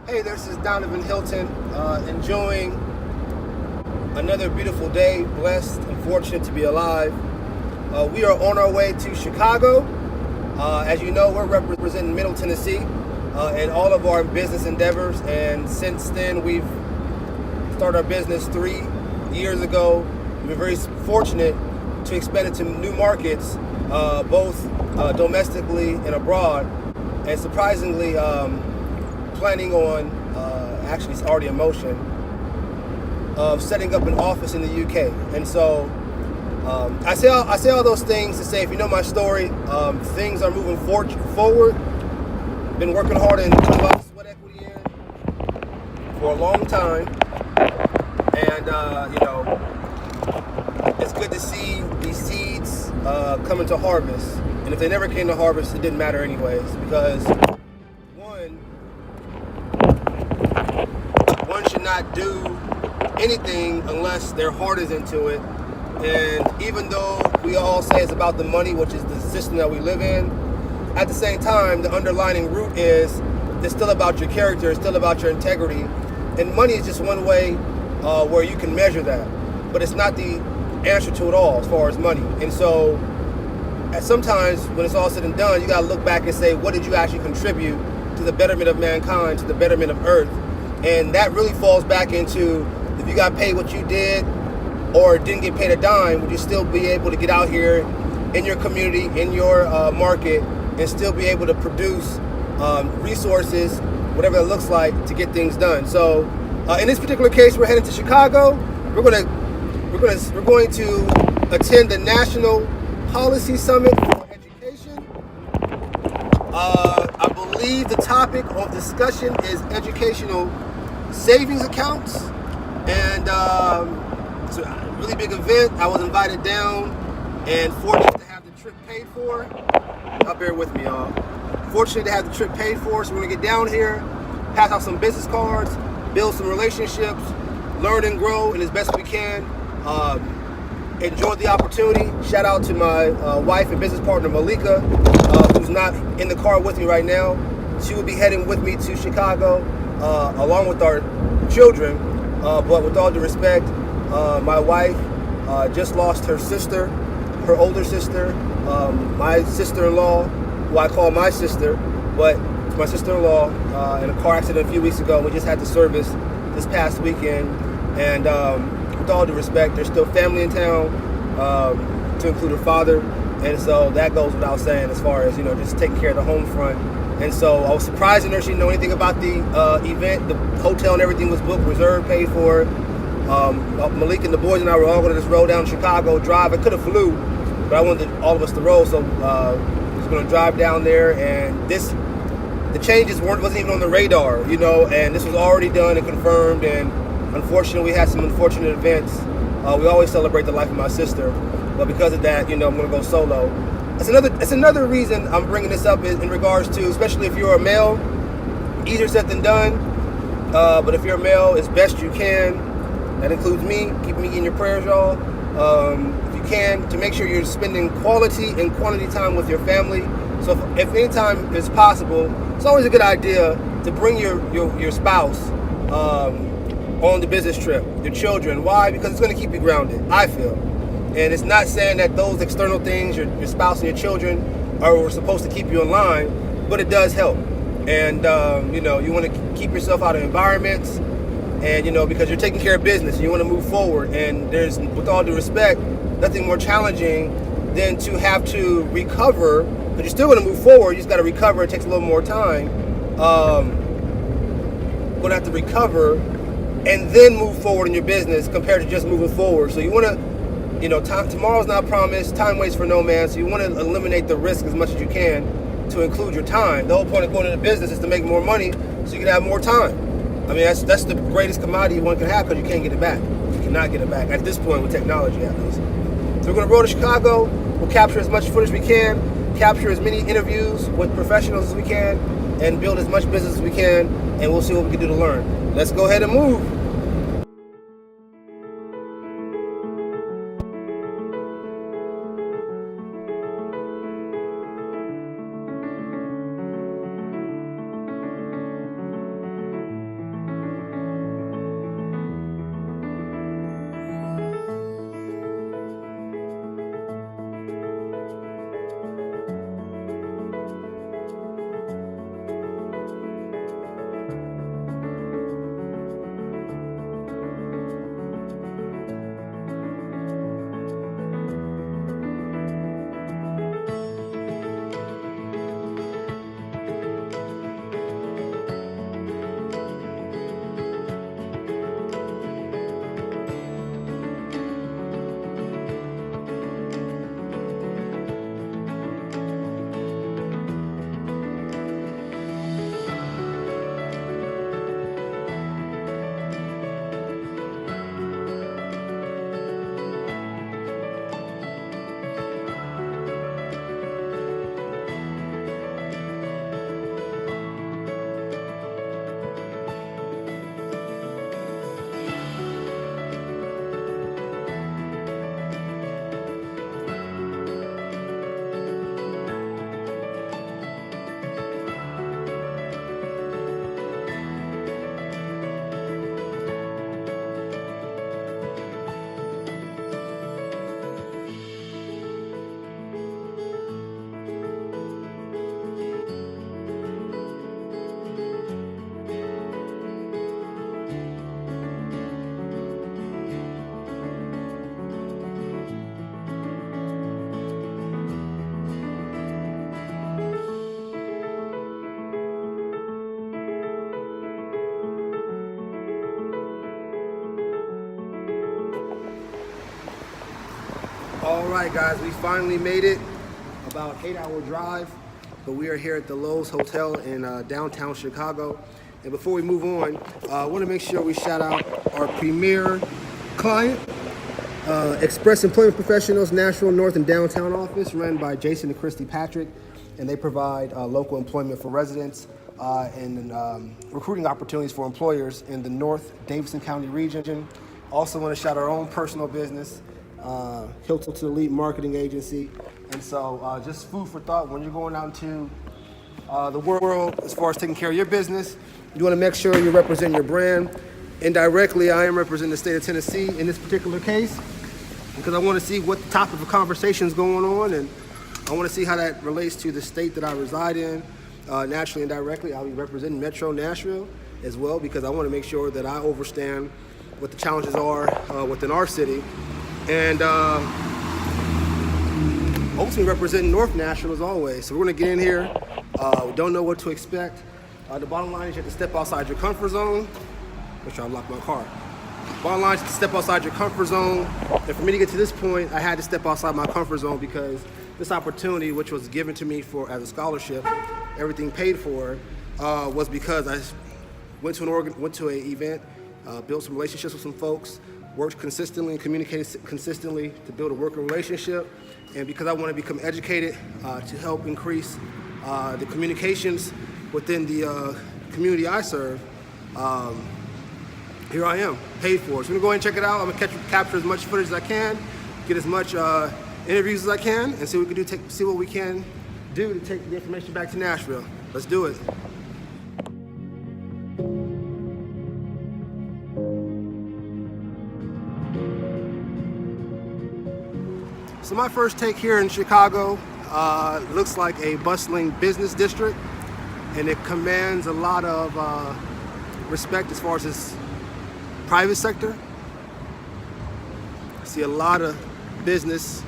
Hey, this is Danavan Hylton, enjoying another beautiful day, blessed and fortunate to be alive. We are on our way to Chicago. As you know, we're representing Middle Tennessee in all of our business endeavors, and since then we've started our business 3 years ago. We've been very fortunate to expand into new markets, both domestically and abroad, and surprisingly, planning on, actually it's already in motion, of setting up an office in the UK. And so I say all those things to say, if you know my story, things are moving forward. Been working hard and putting a lot of sweat equity in for a long time, and it's good to see these seeds coming to harvest. And if they never came to harvest, it didn't matter anyways, because one should not do anything unless their heart is into it. And even though we all say it's about the money, which is the system that we live in, at the same time, the underlying root is it's still about your character, it's still about your integrity. And money is just one way where you can measure that. But it's not the answer to it all as far as money. And so sometimes when it's all said and done, you got to look back and say, what did you actually contribute to the betterment of mankind, to the betterment of earth? And that really falls back into, if you got paid what you did or didn't get paid a dime, would you still be able to get out here in your community, in your market, and still be able to produce resources, whatever it looks like, to get things done? So in this particular case, we're heading to Chicago. We're going to attend the National Policy Summit for Education. I believe the topic of discussion is educational savings accounts, and it's a really big event. I was invited down and fortunate to have the trip paid for. Bear with me, y'all. Fortunate to have the trip paid for, so we're gonna get down here, pass out some business cards, build some relationships, learn and grow, and as best we can. Enjoy the opportunity. Shout out to my wife and business partner Malika, who's not in the car with me right now. She will be heading with me to Chicago, along with our children. But with all due respect, my wife just lost her sister, her older sister, my sister-in-law, who I call my sister, but it's my sister-in-law, in a car accident a few weeks ago. We just had the service this past weekend, and with all due respect, there's still family in town, to include her father, and so that goes without saying as far as, just taking care of the home front. And so I was surprising her. She didn't know anything about the event. The hotel and everything was booked, reserved, paid for. Malik and the boys and I were all going to just roll down to Chicago, drive. I could have flew, but I wanted all of us to roll, so I was going to drive down there. And the changes wasn't even on the radar, and this was already done and confirmed. And unfortunately, we had some unfortunate events. We always celebrate the life of my sister, but because of that, I'm going to go solo. It's another reason I'm bringing this up in regards to, especially if you're a male, easier said than done. But if you're a male, as best you can. That includes me. Keep me in your prayers, y'all. If you can, to make sure you're spending quality and quantity time with your family. So if any time is possible, it's always a good idea to bring your spouse on the business trip, your children. Why? Because it's going to keep you grounded, I feel. And it's not saying that those external things, your spouse and your children, are supposed to keep you in line, but it does help. And you want to keep yourself out of environments, and because you're taking care of business, you want to move forward. And there's, with all due respect, nothing more challenging than to have to recover. But you're still going to move forward. You just got to recover. It takes a little more time. Going to have to recover and then move forward in your business compared to just moving forward. So you want to, tomorrow's not promised. Time waits for no man. So you want to eliminate the risk as much as you can to include your time. The whole point of going into business is to make more money so you can have more time. I mean, that's the greatest commodity one can have, because you can't get it back. You cannot get it back at this point with technology, at least. So we're going to roll to Chicago. We'll capture as much footage as we can, capture as many interviews with professionals as we can, and build as much business as we can, and we'll see what we can do to learn. Let's go ahead and move. All right, guys, we finally made it. About 8-hour drive, but we are here at the Lowe's Hotel in downtown Chicago. And before we move on, I want to make sure we shout out our premier client, Express Employment Professionals Nashville North and Downtown office, run by Jason and Christy Patrick, and they provide local employment for residents and recruiting opportunities for employers in the North Davidson County region. Also want to shout our own personal business, Hylton Elite Marketing Agency. And so just food for thought when you're going out into the world as far as taking care of your business. You want to make sure you represent your brand. Indirectly, I am representing the state of Tennessee in this particular case because I want to see what the topic of conversation is going on, and I want to see how that relates to the state that I reside in. Naturally, indirectly, I'll be representing Metro Nashville as well because I want to make sure that I understand what the challenges are within our city, and ultimately representing North Nashville as always. So we're going to get in here. We don't know what to expect. The bottom line is you have to step outside your comfort zone. Make sure I lock my car. Bottom line is to step outside your comfort zone. And for me to get to this point, I had to step outside my comfort zone because this opportunity, which was given to me as a scholarship, everything paid for, was because I went to an event, built some relationships with some folks, worked consistently and communicated consistently to build a working relationship. And because I want to become educated to help increase the communications within the community I serve, here I am, paid for. So I'm gonna go ahead and check it out. I'm gonna capture as much footage as I can, get as much interviews as I can, and see what we can do. See what we can do to take the information back to Nashville. Let's do it. So my first take here in Chicago looks like a bustling business district, and it commands a lot of respect as far as its private sector. I see a lot of business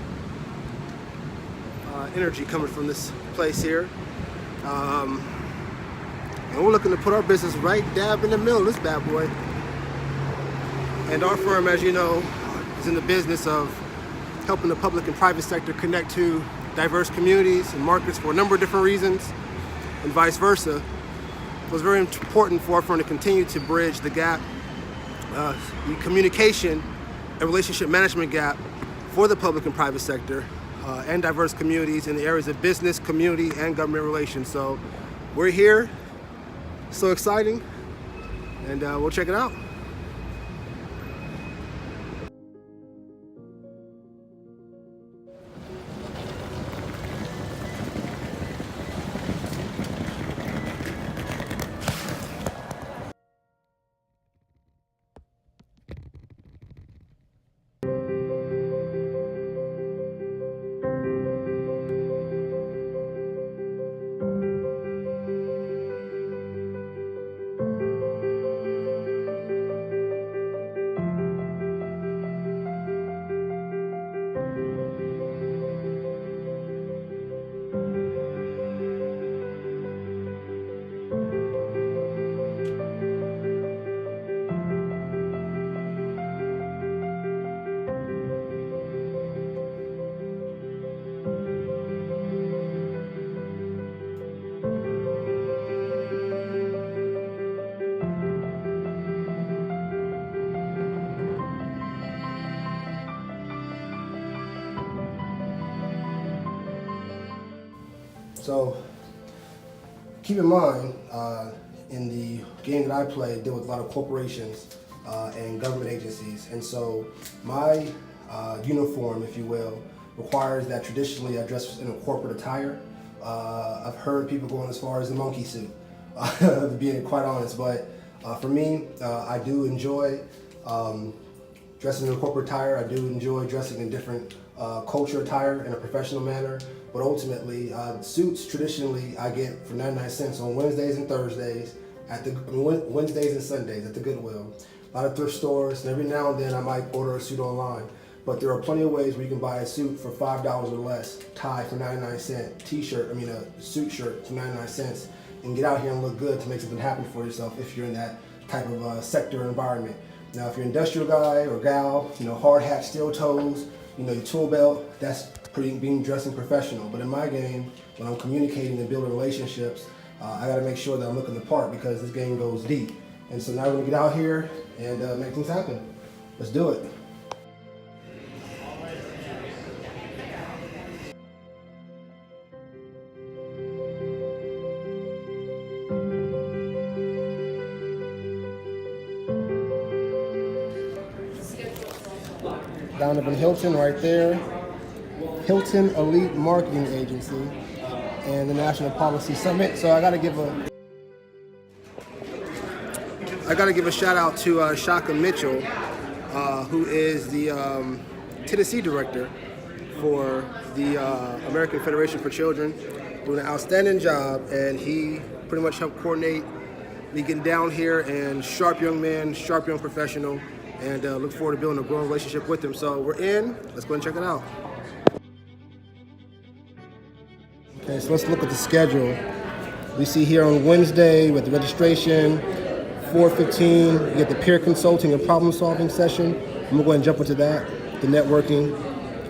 energy coming from this place here. And we're looking to put our business right dab in the middle of this bad boy. And our firm, as you know, is in the business of helping the public and private sector connect to diverse communities and markets for a number of different reasons, and vice versa. It was very important for our firm to continue to bridge the gap, the communication and relationship management gap for the public and private sector and diverse communities in the areas of business, community, and government relations. So we're here, so exciting, and we'll check it out. So keep in mind, in the game that I play, I deal with a lot of corporations and government agencies. And so my uniform, if you will, requires that traditionally I dress in a corporate attire. I've heard people going as far as the monkey suit, being quite honest. But for me, I do enjoy dressing in a corporate attire. I do enjoy dressing in different culture attire in a professional manner. But ultimately, suits traditionally I get for 99 cents on Wednesdays and Thursdays at the Wednesdays and Sundays at the Goodwill. A lot of thrift stores, and every now and then I might order a suit online. But there are plenty of ways where you can buy a suit for $5 or less, tie for 99 cents, a suit shirt for 99 cents, and get out here and look good to make something happen for yourself if you're in that type of sector environment. Now, if you're an industrial guy or gal, hard hat, steel toes, your tool belt, that's being dressing professional. But in my game, when I'm communicating and building relationships, I got to make sure that I'm looking the part because this game goes deep. And so now we're going to get out here and make things happen. Let's do it. Danavan Hylton right there. Hylton Elite Marketing Agency and the National Policy Summit. So I got to give a shout out to Shaka Mitchell, who is the Tennessee director for the American Federation for Children, doing an outstanding job, and he pretty much helped coordinate me getting down here, and sharp young man, sharp young professional, and look forward to building a growing relationship with him. So we're in, let's go and check it out. Okay, so let's look at the schedule. We see here on Wednesday with the registration, 4:15, you get the peer consulting and problem solving session. I'm gonna go ahead and jump into that, the networking.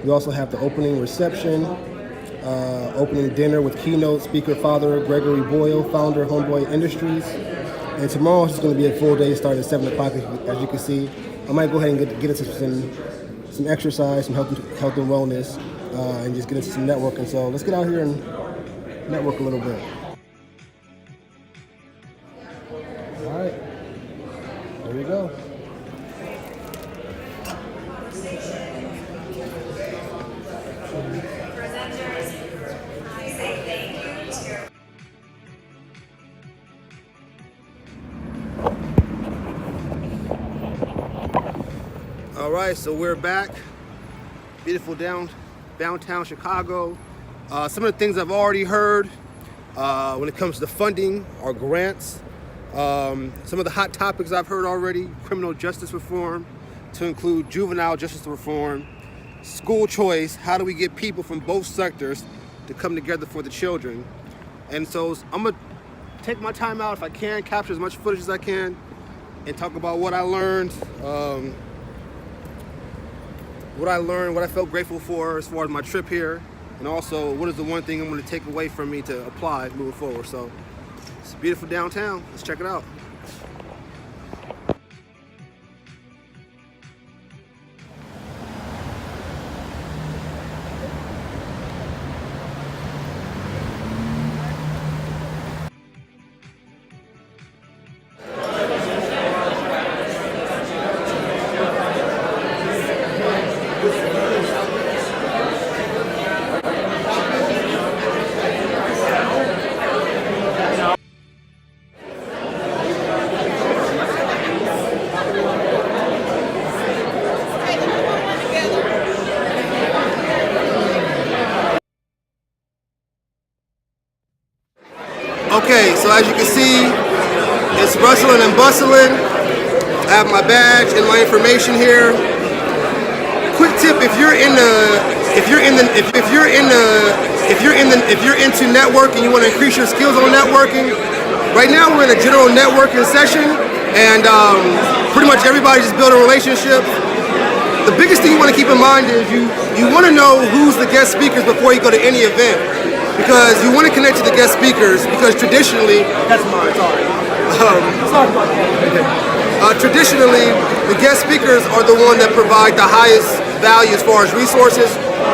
We also have the opening reception, opening dinner with keynote speaker Father Gregory Boyle, founder of Homeboy Industries. And tomorrow it's going to be a full day starting at 7 o'clock, as you can see. I might go ahead and get into some exercise, some health and wellness, and just get into some networking. So let's get out here and network a little bit. All right, there we go. All right, so we're back. Beautiful downtown Chicago. Some of the things I've already heard when it comes to funding or grants. Some of the hot topics I've heard already: criminal justice reform, to include juvenile justice reform, school choice. How do we get people from both sectors to come together for the children? And so I'm gonna take my time out if I can, capture as much footage as I can, and talk about what I learned. What I felt grateful for as far as my trip here, and also what is the one thing I'm going to take away from me to apply moving forward. So it's beautiful downtown. Let's check it out. Okay, so as you can see, it's rustling and bustling. I have my badge and my information here. Quick tip: if you're into networking, you want to increase your skills on networking. Right now, we're in a general networking session, and pretty much everybody's just building relationships. The biggest thing you want to keep in mind is you want to know who's the guest speakers before you go to any event. Because you want to connect to the guest speakers, because traditionally, that's mine, sorry. Traditionally, the guest speakers are the one that provide the highest value as far as resources,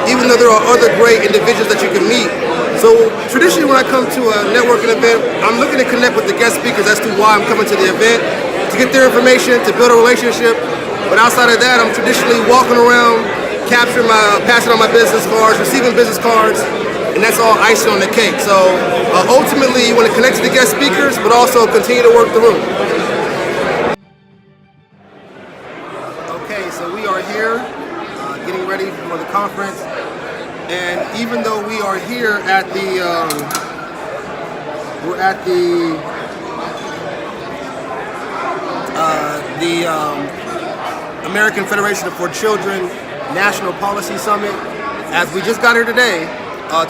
even though there are other great individuals that you can meet. So traditionally when I come to a networking event, I'm looking to connect with the guest speakers as to why I'm coming to the event, to get their information, to build a relationship. But outside of that, I'm traditionally walking around, passing on my business cards, receiving business cards, and that's all icing on the cake. So ultimately, you want to connect to the guest speakers, but also continue to work the room. Okay, so we are here, getting ready for the conference, and even though we are here at we're at the American Federation for Children National Policy Summit, as we just got here today,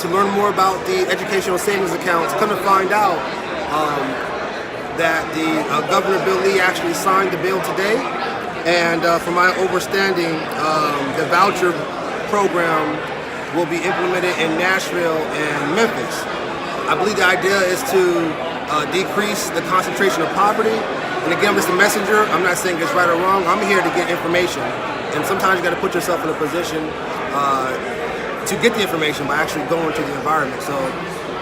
to learn more about the educational savings accounts. Come to find out that the Governor Bill Lee actually signed the bill today, and from my understanding, the voucher program will be implemented in Nashville and Memphis. I believe the idea is to decrease the concentration of poverty. And again, I'm just a messenger. I'm not saying it's right or wrong. I'm here to get information. And sometimes you got to put yourself in a position to get the information by actually going to the environment. So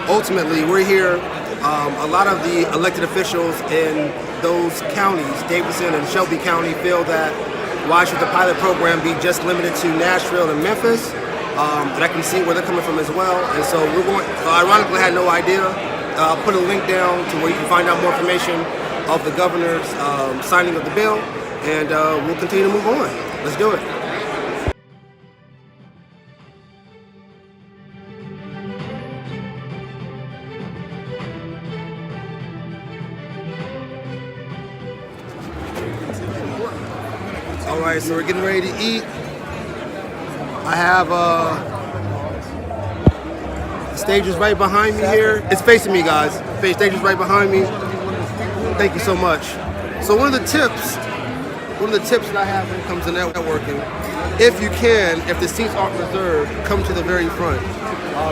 ultimately, we're here. A lot of the elected officials in those counties, Davidson and Shelby County, feel that why should the pilot program be just limited to Nashville and Memphis? And I can see where they're coming from as well. And so we're going, ironically, I had no idea. I'll put a link down to where you can find out more information of the governor's signing of the bill, and we'll continue to move on. Let's do it. All right, so we're getting ready to eat. I have the stage is right behind me here. It's facing me, guys. The stage is right behind me. Thank you so much. So one of the tips that I have when it comes to networking, if you can, if the seats aren't reserved, come to the very front.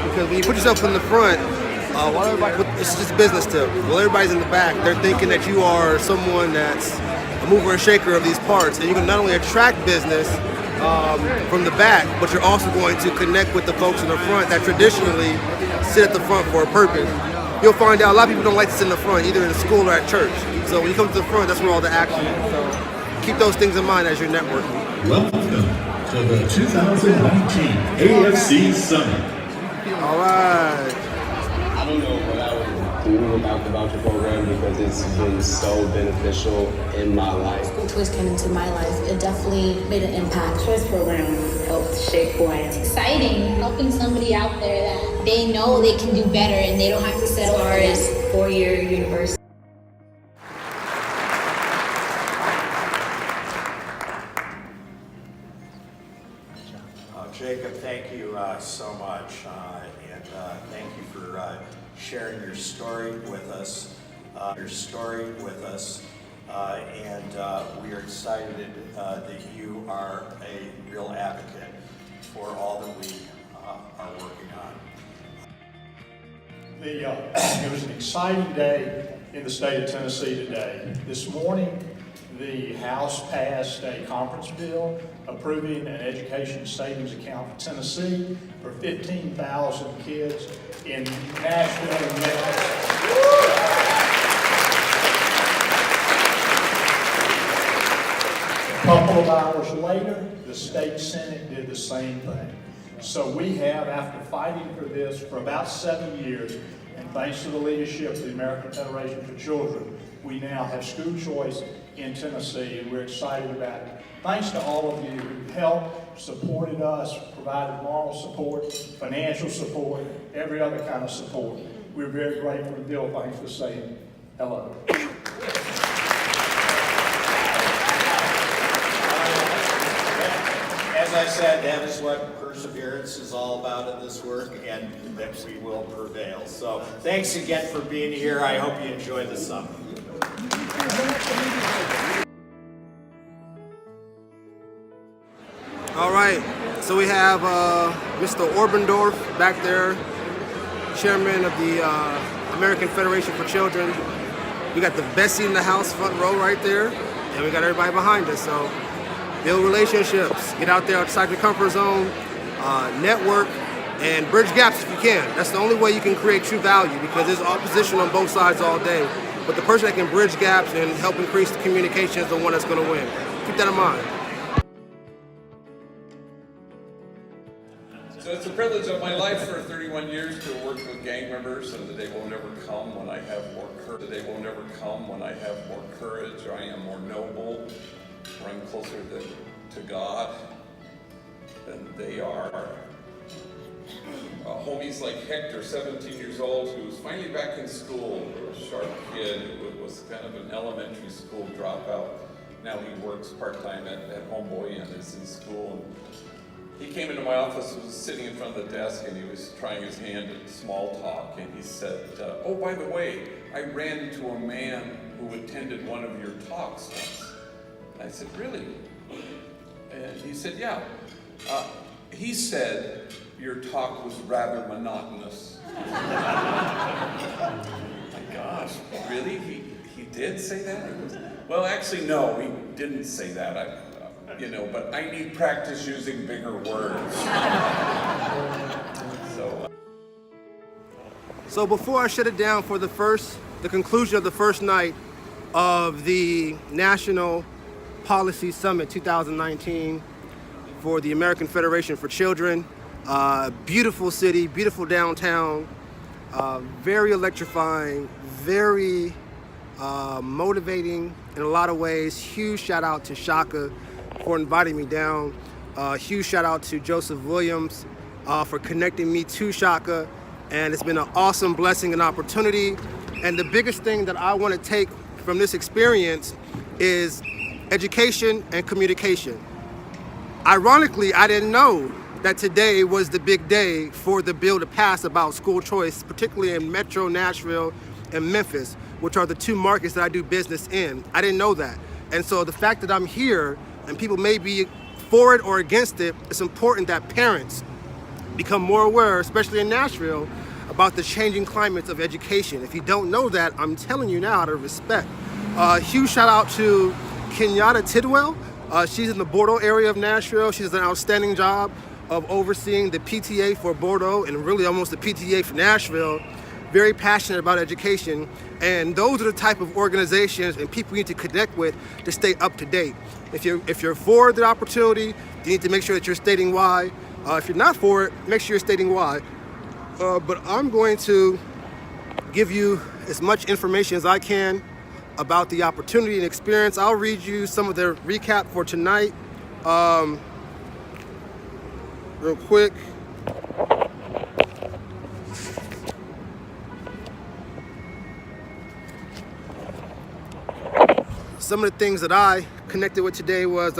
Because when you put yourself in the front, while everybody, it's just a business tip. While everybody's in the back, they're thinking that you are someone that's a mover and shaker of these parts, and you can not only attract business from the back, but you're also going to connect with the folks in the front that traditionally sit at the front for a purpose. You'll find out a lot of people don't like to sit in the front, either in school or at church. So when you come to the front, that's where all the action is. So keep those things in mind as you're networking. Welcome to the 2019 AFC Summit. All right. I don't know what I would do without the voucher program because it's been so beneficial in my life. School choice came into my life. It definitely made an impact. Choice program helped shape who I am. It's exciting helping somebody out there that they know they can do better and they don't have to settle for this 4-year university. Jacob, thank you so much, and thank you for sharing your story with us. And we are excited that you are a real advocate for all that we are working on. It was an exciting day in the state of Tennessee today. This morning, the House passed a conference bill approving an education savings account for Tennessee for 15,000 kids in Nashville and Memphis. A couple of hours later, the state Senate did the same thing. So we have, after fighting for this for about 7 years, and thanks to the leadership of the American Federation for Children, we now have school choice in Tennessee, and we're excited about it. Thanks to all of you who helped, supported us, provided moral support, financial support, every other kind of support. We're very grateful to Bill. Thanks for saying hello. As I said, that is what perseverance is all about in this work, and that we will prevail. So thanks again for being here. I hope you enjoy the summit. All right, so we have Mr. Orbendorf back there, chairman of the American Federation for Children. We got the best seat in the house, front row right there, and we got everybody behind us. So build relationships, get out there outside your comfort zone, network, and bridge gaps if you can. That's the only way you can create true value, because there's opposition on both sides all day. But the person that can bridge gaps and help increase the communication is the one that's going to win. Keep that in mind. So it's a privilege of my life for 31 years to have worked with gang members, and the day will never come when I have more courage. The day will never come when I have more courage, or I am more noble, or I'm closer to God than they are. Homies like Hector, 17 years old, who was finally back in school, a sharp kid who was kind of an elementary school dropout. Now he works part-time at Homeboy and is in school. He came into my office, was sitting in front of the desk, and he was trying his hand at small talk, and he said, oh, by the way, I ran into a man who attended one of your talks once. And I said, really? And he said, yeah. He said your talk was rather monotonous. My gosh, really? He did say that? Well, actually, no, he didn't say that. But I need practice using bigger words. So before I shut it down for the conclusion of the first night of the National Policy Summit 2019 for the American Federation for Children, beautiful city, beautiful downtown, very electrifying, very motivating in a lot of ways. Huge shout out to Shaka for inviting me down. Huge shout out to Joseph Williams for connecting me to Shaka. And it's been an awesome blessing and opportunity. And the biggest thing that I want to take from this experience is education and communication. Ironically, I didn't know that today was the big day for the bill to pass about school choice, particularly in Metro Nashville and Memphis, which are the two markets that I do business in. I didn't know that. And so the fact that I'm here and people may be for it or against it, it's important that parents become more aware, especially in Nashville, about the changing climates of education. If you don't know that, I'm telling you now out of respect. Huge shout out to Kenyatta Tidwell. She's in the Bordeaux area of Nashville. She does an outstanding job of overseeing the PTA for Bordeaux and really almost the PTA for Nashville. Very passionate about education. And those are the type of organizations and people you need to connect with to stay up to date. If you're for the opportunity, you need to make sure that you're stating why. If you're not for it, make sure you're stating why. But I'm going to give you as much information as I can about the opportunity and experience. I'll read you some of the recap for tonight real quick. Some of the things that I connected with today was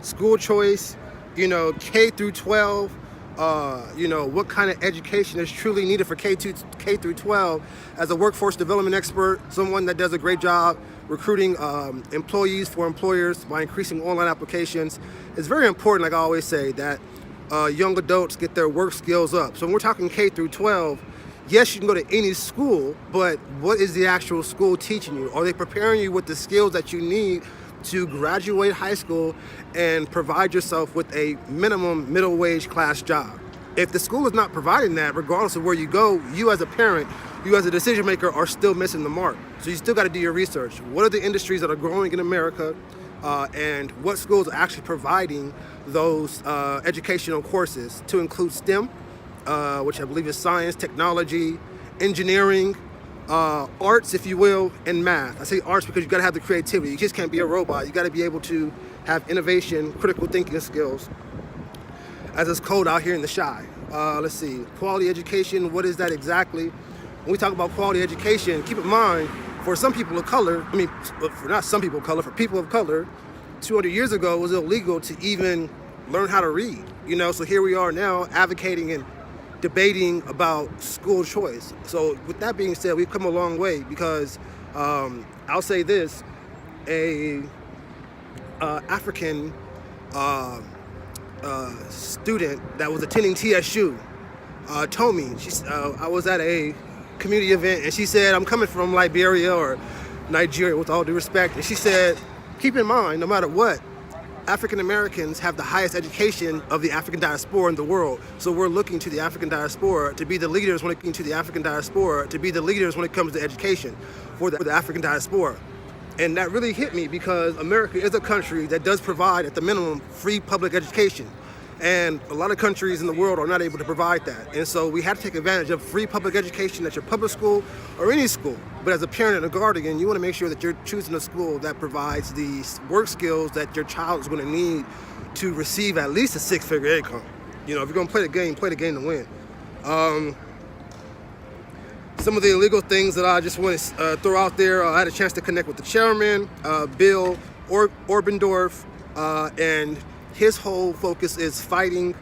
school choice, K through 12, what kind of education is truly needed for K through 12. As a workforce development expert, someone that does a great job recruiting employees for employers by increasing online applications, it's very important, like I always say, that young adults get their work skills up. So when we're talking K through 12, yes, you can go to any school, but what is the actual school teaching you? Are they preparing you with the skills that you need to graduate high school and provide yourself with a minimum middle wage class job? If the school is not providing that, regardless of where you go, you as a parent, you as a decision maker are still missing the mark. So you still got to do your research. What are the industries that are growing in America and what schools are actually providing those educational courses to include STEM, which I believe is science, technology, engineering, arts, if you will, and math. I say arts because you got to have the creativity. You just can't be a robot. You got to be able to have innovation, critical thinking skills, as it's cold out here in the Chi. Let's see, quality education, what is that exactly? When we talk about quality education, keep in mind, for some people of color, for not some people of color, for people of color, 200 years ago it was illegal to even learn how to read. So here we are now advocating and debating about school choice. So with that being said, we've come a long way because I'll say this, a African student that was attending TSU told me, I was at a community event and she said, I'm coming from Liberia or Nigeria with all due respect, and she said, keep in mind, no matter what, African Americans have the highest education of the African diaspora in the world. So we're looking to the African diaspora to be the leaders when it comes to the African diaspora, to be the leaders when it comes to education for the African diaspora. And that really hit me because America is a country that does provide, at the minimum, free public education. And a lot of countries in the world are not able to provide that. And so we have to take advantage of free public education at your public school or any school. But as a parent and a guardian, you want to make sure that you're choosing a school that provides the work skills that your child is going to need to receive at least a six-figure income. If you're going to play the game to win. Some of the illegal things that I just want to throw out there, I had a chance to connect with the chairman, Bill Orbendorf, and his whole focus is fighting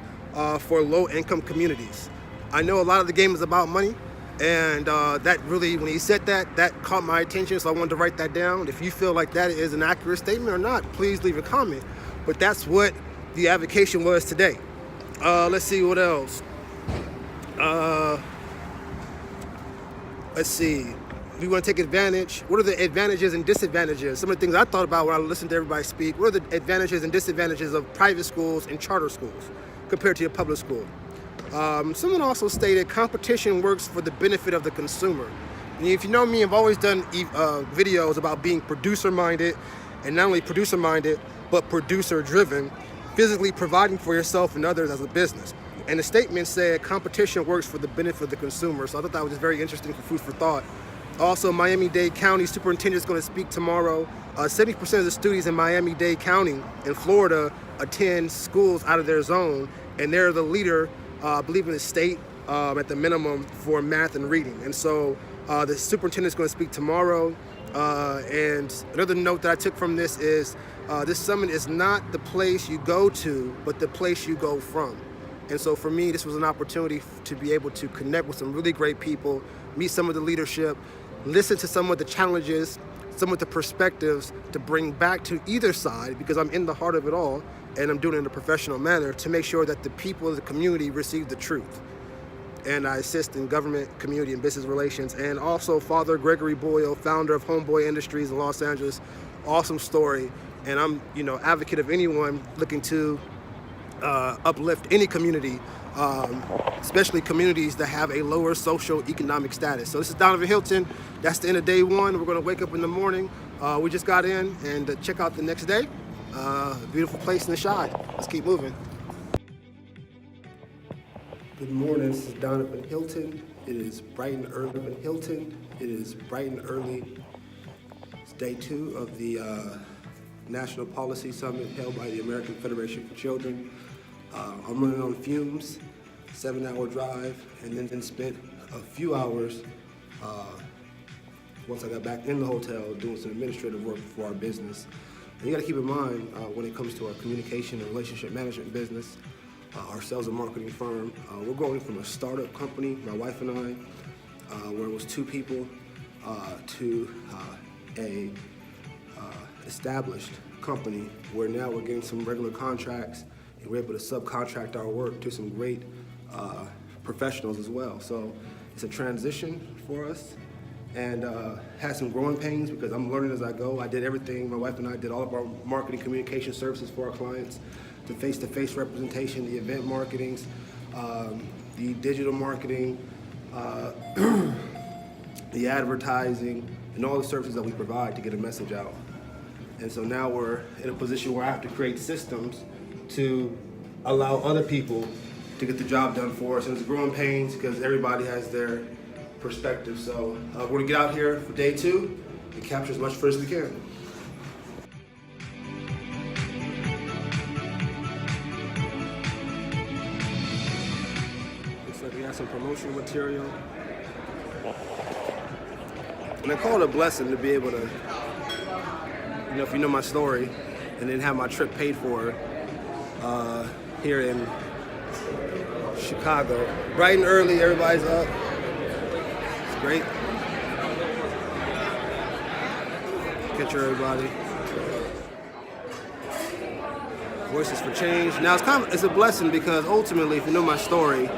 for low-income communities. I know a lot of the game is about money, and that really, when he said that caught my attention, so I wanted to write that down. If you feel like that is an accurate statement or not, please leave a comment. But that's what the advocation was today. Let's see what else. Let's see. We want to take advantage. What are the advantages and disadvantages? Some of the things I thought about when I listened to everybody speak. What are the advantages and disadvantages of private schools and charter schools compared to your public school? Someone also stated competition works for the benefit of the consumer. And if you know me, I've always done videos about being producer-minded, and not only producer-minded, but producer-driven, physically providing for yourself and others as a business. And the statement said competition works for the benefit of the consumer. So I thought that was just very interesting for food for thought. Also, Miami-Dade County Superintendent is going to speak tomorrow. 70% of the students in Miami-Dade County in Florida attend schools out of their zone, and they're the leader, I believe, in the state at the minimum for math and reading. And so the superintendent is going to speak tomorrow. And another note that I took from this is this summit is not the place you go to, but the place you go from. And so for me, this was an opportunity to be able to connect with some really great people, meet some of the leadership, listen to some of the challenges, some of the perspectives to bring back to either side, because I'm in the heart of it all and I'm doing it in a professional manner to make sure that the people of the community receive the truth. And I assist in government, community, and business relations. And also Father Gregory Boyle, founder of Homeboy Industries in Los Angeles. Awesome story. And I'm, advocate of anyone looking to uplift any community, especially communities that have a lower socio-economic status. So this is Danavan Hylton. That's the end of day one. We're going to wake up in the morning. We just got in and check out the next day. Beautiful place in the Chi. Let's keep moving. Good morning. This is Danavan Hylton. It is bright and early in Hylton. It is bright and early. It's day 2 of the National Policy Summit held by the American Federation for Children. I'm running on fumes, 7-hour drive, and then spent a few hours once I got back in the hotel doing some administrative work for our business. And you gotta keep in mind when it comes to our communication and relationship management business, our sales and marketing firm, we're growing from a startup company, my wife and I, where it was 2 people, to a established company where now we're getting some regular contracts and we're able to subcontract our work to some great professionals as well. So it's a transition for us, and had some growing pains because I'm learning as I go. I did everything. My wife and I did all of our marketing communication services for our clients, the face-to-face representation, the event marketings, the digital marketing, the advertising, and all the services that we provide to get a message out. And so now we're in a position where I have to create systems to allow other people to get the job done for us. And it's growing pains because everybody has their perspective. So we're gonna get out here for day 2 and capture as much footage as we can. Looks like we got some promotional material. And I call it a blessing to be able to, if you know my story, and then have my trip paid for here in Chicago. Bright and early, everybody's up. It's great. Picture everybody. Voices for Change. Now it's a blessing because ultimately, if you know my story,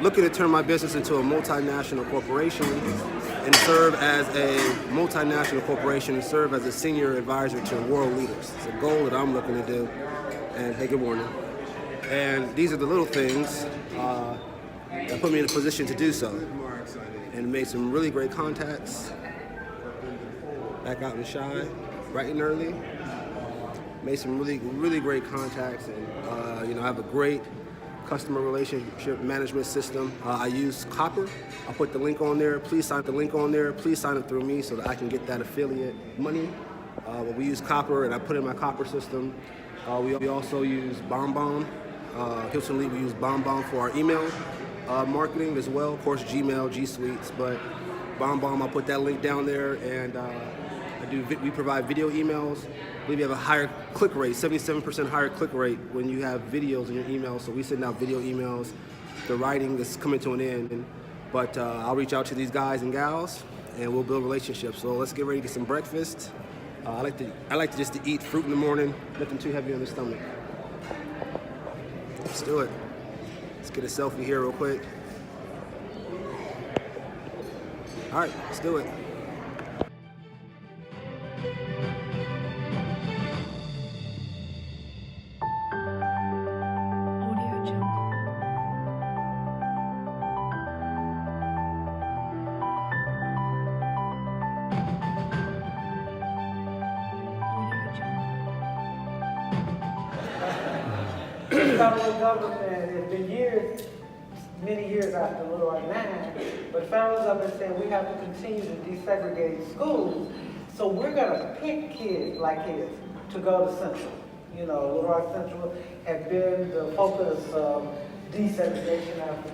looking to turn my business into a multinational corporation and serve as a multinational corporation and serve as a senior advisor to world leaders. It's a goal that I'm looking to do. And hey, good morning. And these are the little things that put me in a position to do so. And made some really great contacts. Back out in the Chi, bright and early. Made some really great contacts, and I have a great customer relationship management system. I use Copper. I'll put the link on there. Please sign the link on there. Please sign up through me so that I can get that affiliate money. But we use Copper, and I put in my Copper system. We also use BombBomb. Hylton Lee, we use BombBomb for our email marketing as well. Of course, Gmail, G Suites, but BombBomb, I'll put that link down there, and we provide video emails. I believe you have a higher click rate, 77% higher click rate when you have videos in your email. So we send out video emails. The writing is coming to an end, but I'll reach out to these guys and gals, and we'll build relationships. So let's get ready to get some breakfast. I like to just eat fruit in the morning, nothing too heavy on the stomach. Let's do it. Let's get a selfie here real quick. All right, let's do it. Federal government, it's been years, many years after Little Rock 9, but the federal government said we have to continue to desegregate schools, so we're gonna pick kids like kids to go to Central. You know, Little Rock Central had been the focus of desegregation after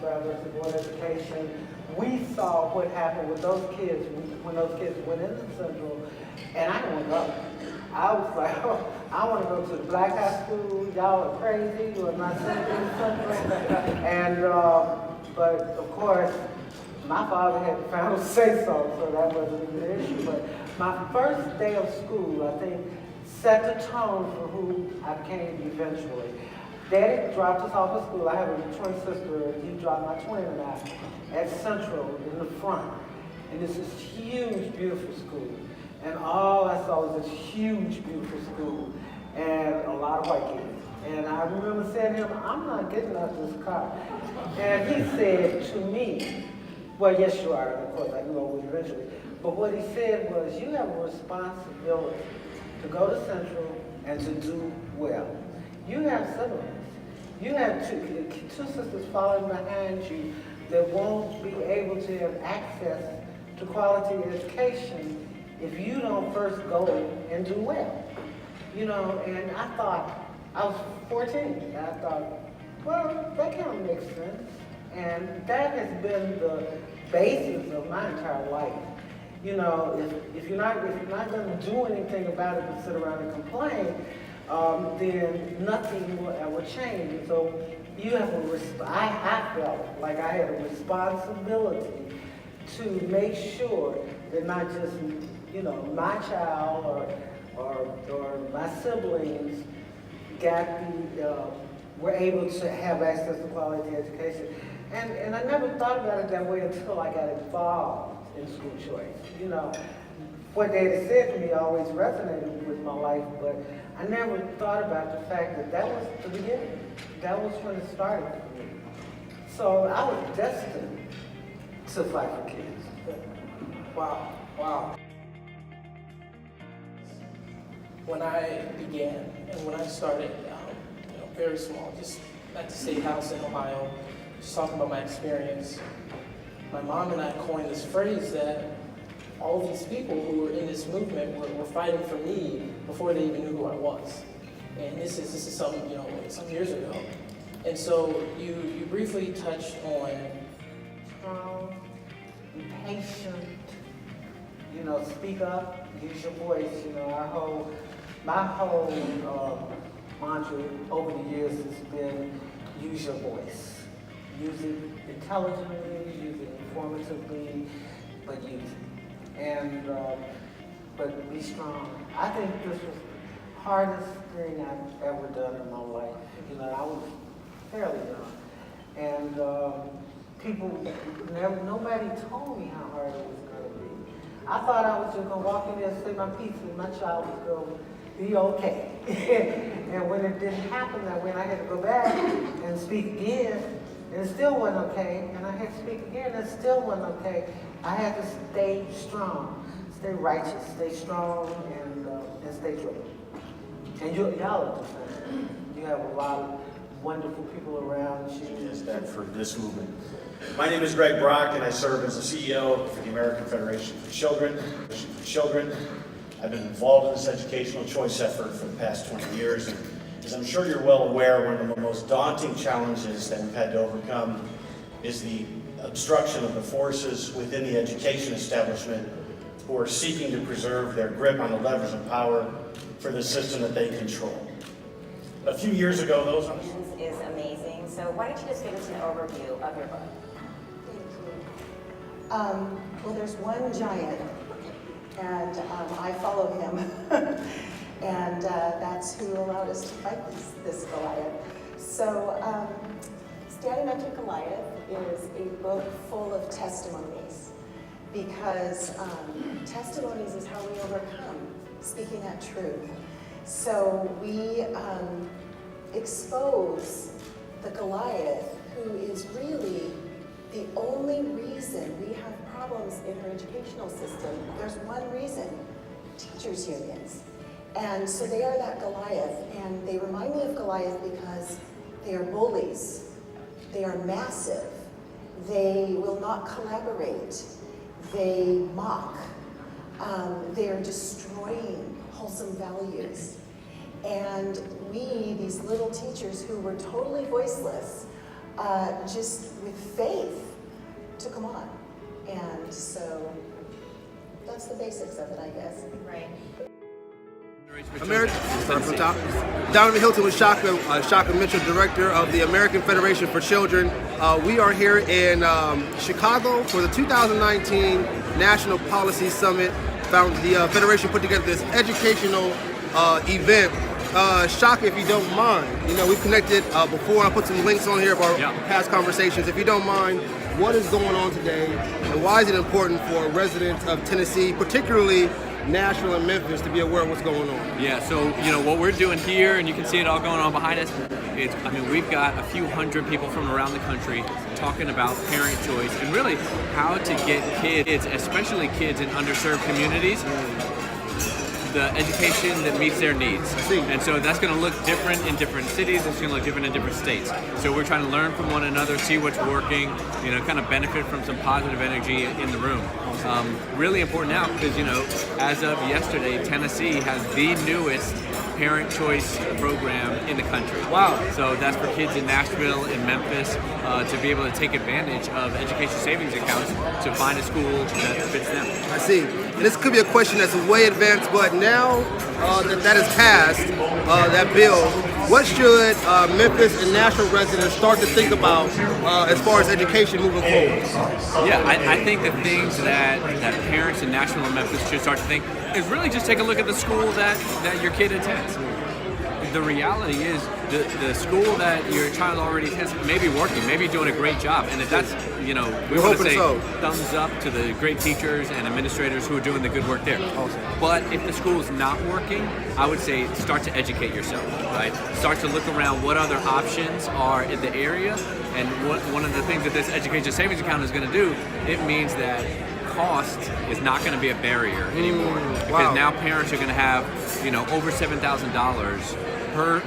the Board of Education. We saw what happened with those kids when those kids went into Central, and I didn't want to go. I was like, oh, I want to go to the black high school. Y'all are crazy. You are not sending me to Central. And, but of course, my father had the final say-so, so that wasn't even an issue. But my first day of school, I think, set the tone for who I became eventually. Daddy dropped us off at school. I have a twin sister, and he dropped my twin and I at Central in the front. And it's this huge, beautiful school. And all I saw was this huge, beautiful school and a lot of white kids. And I remember saying to him, I'm not getting out of this car. And he said to me, well, yes, you are. And of course, I knew I would eventually. But what he said was, you have a responsibility to go to Central and to do well. You have siblings. You have two sisters following behind you that won't be able to have access to quality education if you don't first go and do well. You know, and I thought, I was 14, and I thought, well, that kind of makes sense. And that has been the basis of my entire life. You know, if you're not going to do anything about it but sit around and complain, then nothing will ever change. And so you have I felt like I had a responsibility to make sure that not just, you know, my child or my siblings were able to have access to quality education. And I never thought about it that way until I got involved in school choice. You know, what they had said to me always resonated with my life, but I never thought about the fact that that was the beginning. That was when it started for me. So I was destined to fight for kids. Wow, wow. When I began and when I started, you know, very small, just at the State House in Ohio, just talking about my experience, my mom and I coined this phrase that all of these people who were in this movement were fighting for me before they even knew who I was. And this is some, you know, some years ago. And so you briefly touched on strong, be patient, you know, speak up, use your voice. You know, my whole mantra over the years has been use your voice. Use it intelligently, use it informatively, but use it. And, but be strong. I think this was the hardest thing I've ever done in my life. You know, I was fairly young. And nobody told me how hard it was going to be. I thought I was just going to walk in there and say my piece and my child was going to be okay. And when it didn't happen that way, and I had to go back and speak again, and it still wasn't okay, and I had to speak again, and it still wasn't okay, I had to stay strong, stay righteous, stay strong, and stay true. And y'all are the same. You have a lot of wonderful people around you. Is that for this movement? My name is Greg Brock, and I serve as the CEO for the American Federation for Children. I've been involved in this educational choice effort for the past 20 years, and as I'm sure you're well aware, one of the most daunting challenges that we've had to overcome is the obstruction of the forces within the education establishment who are seeking to preserve their grip on the levers of power for the system that they control. A few years ago, those is amazing. So why don't you just give us an overview of your book? Well, there's one giant, and I follow him, and that's who allowed us to fight this Goliath. So Standing Up to Goliath is a book full of testimonies because testimonies is how we overcome, speaking that truth. So we expose the Goliath who is really the only reason we have problems in our educational system. There's one reason, teachers' unions. And so they are that Goliath, and they remind me of Goliath because they are bullies. They are massive. They will not collaborate. They mock. They are destroying wholesome values. And we, these little teachers who were totally voiceless, just with faith, took them on. And so that's the basics of it, I guess. Right. American, start from top. Danavan Hylton with Shaka, Shaka Mitchell, director of the American Federation for Children. We are here in Chicago for the 2019 National Policy Summit. The Federation put together this educational event. Shaka, if you don't mind, we've connected before. I put some links on here of our past conversations. If you don't mind, what is going on today, and why is it important for residents of Tennessee, particularly Nashville and Memphis, to be aware of what's going on? Yeah, so what we're doing here, and you can see it all going on behind us, we've got a few hundred people from around the country talking about parent choice and really how to get kids, especially kids in underserved communities, the education that meets their needs. And so that's going to look different in different cities, it's going to look different in different states. So we're trying to learn from one another, see what's working, kind of benefit from some positive energy in the room. Really important now because, as of yesterday, Tennessee has the newest parent choice program in the country. Wow. So that's for kids in Nashville and Memphis to be able to take advantage of education savings accounts to find a school that fits them. I see. And this could be a question that's way advanced, but now that has passed, that bill, what should Memphis and Nashville residents start to think about as far as education moving forward? Yeah, I think the things that parents in Nashville and Memphis should start to think is really just take a look at the school that your kid attends. The reality is the school that your child already attends may be working, maybe doing a great job, and if that's, we want to say thumbs up to the great teachers and administrators who are doing the good work there. Awesome. But if the school's not working, I would say start to educate yourself, right? Start to look around what other options are in the area, and one of the things that this education savings account is going to do, it means that cost is not going to be a barrier anymore, because now parents are going to have, over $7,000 per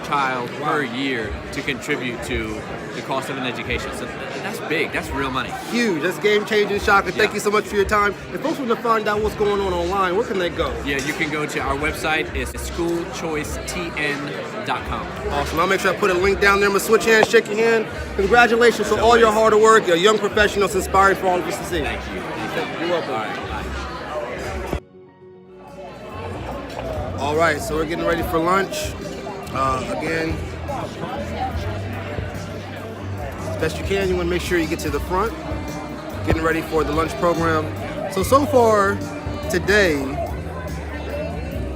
child per year to contribute to the cost of an education. So that's big. That's real money. Huge. That's game-changing, Shaka. Thank you so much for your time. If folks want to find out what's going on online, where can they go? Yeah, you can go to our website. It's schoolchoicetn.com. Awesome. I'll make sure I put a link down there. I'm going to switch hands, shake your hand. Congratulations for all your hard work. You're young professionals, inspiring for all of us to see. Thank you. You're welcome. All right. Bye. All right, so we're getting ready for lunch. Again, as best you can, you want to make sure you get to the front. Getting ready for the lunch program. So far today,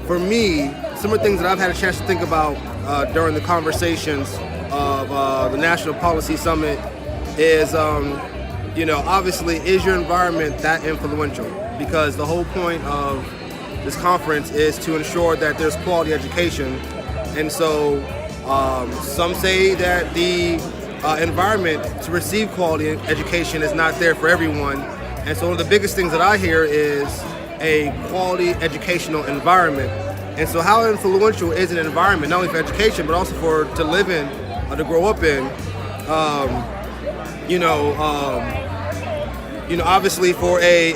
for me, some of the things that I've had a chance to think about during the conversations of the National Policy Summit is, obviously, is your environment that influential? Because the whole point of this conference is to ensure that there's quality education. And so some say that the environment to receive quality education is not there for everyone. And so one of the biggest things that I hear is a quality educational environment. And so how influential is an environment, not only for education, but also to live in, to grow up in? Obviously for a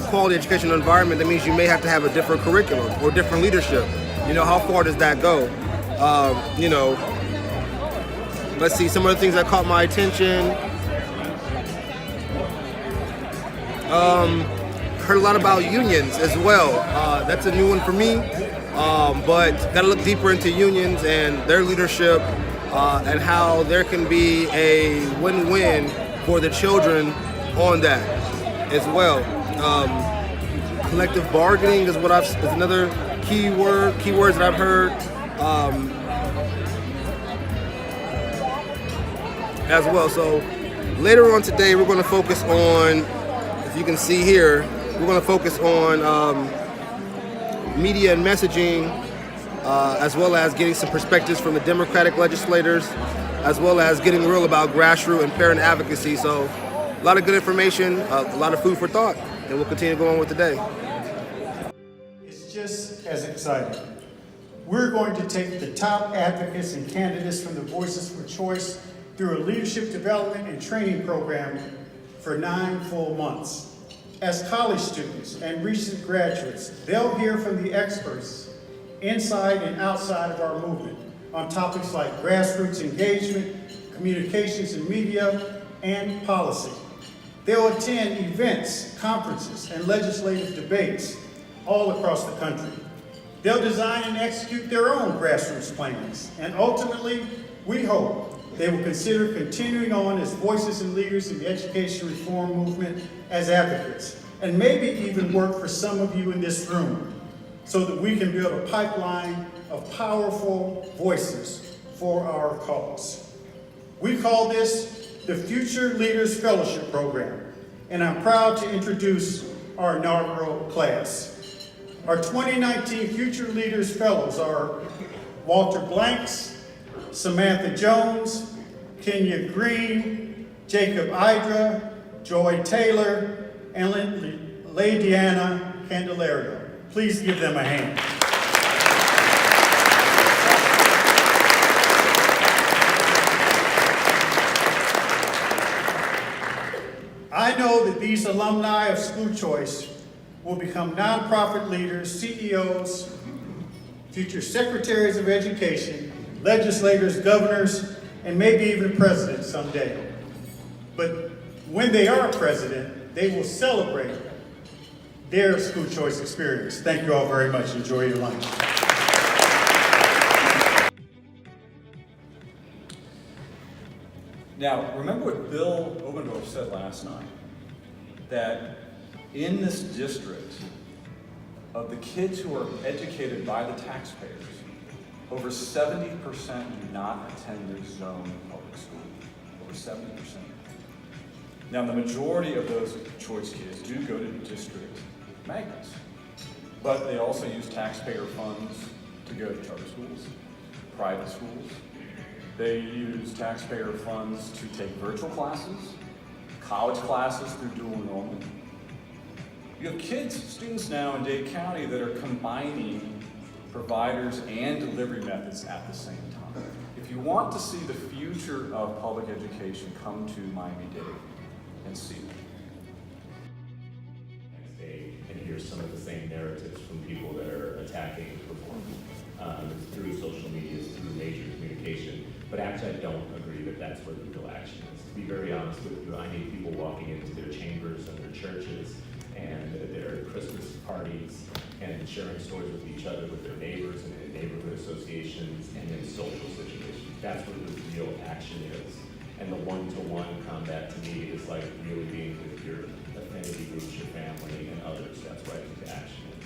quality educational environment, that means you may have to have a different curriculum or different leadership. How far does that go? Let's see, some of the things that caught my attention. Heard a lot about unions as well. That's a new one for me, but got to look deeper into unions and their leadership and how there can be a win-win for the children on that as well. Collective bargaining is another keywords that I've heard. as well. So later on today, we're going to focus on, if you can see here, we're going to focus on media and messaging, as well as getting some perspectives from the Democratic legislators, as well as getting real about grassroots and parent advocacy. So a lot of good information, a lot of food for thought, and we'll continue going with the day. It's just as exciting. We're going to take the top advocates and candidates from the Voices for Choice through a leadership development and training program for 9 full months. As college students and recent graduates, they'll hear from the experts inside and outside of our movement on topics like grassroots engagement, communications and media, and policy. They'll attend events, conferences, and legislative debates all across the country. They'll design and execute their own grassroots plans, and ultimately, we hope they will consider continuing on as voices and leaders in the education reform movement as advocates, and maybe even work for some of you in this room so that we can build a pipeline of powerful voices for our cause. We call this the Future Leaders Fellowship Program, and I'm proud to introduce our inaugural class. Our 2019 Future Leaders Fellows are Walter Blanks, Samantha Jones, Kenya Green, Jacob Idra, Joy Taylor, and Ladiana Candelario. Please give them a hand. I know that these alumni of School Choice will become nonprofit leaders, CEOs, future secretaries of education, legislators, governors, and maybe even presidents someday. But when they are president, they will celebrate their school choice experience. Thank you all very much. Enjoy your lunch. Now, remember what Bill Obendorf said last night, that in this district, of the kids who are educated by the taxpayers, over 70% do not attend their zone public school. Over 70%. Now, the majority of those choice kids do go to district magnets, but they also use taxpayer funds to go to charter schools, private schools. They use taxpayer funds to take virtual classes, college classes through dual enrollment. You have kids, students now in Dade County that are combining providers and delivery methods at the same time. If you want to see the future of public education, come to Miami-Dade and see it. And hear some of the same narratives from people that are attacking reform through social media, through major communication. But actually, I don't agree that that's where the real action is. To be very honest with you, I need people walking into their chambers and their churches and their Christmas parties and sharing stories with each other, with their neighbors and in neighborhood associations and in social situations. That's where the real action is. And the one-to-one combat to me is like really being with your affinity groups, your family, and others. That's where I think the action is.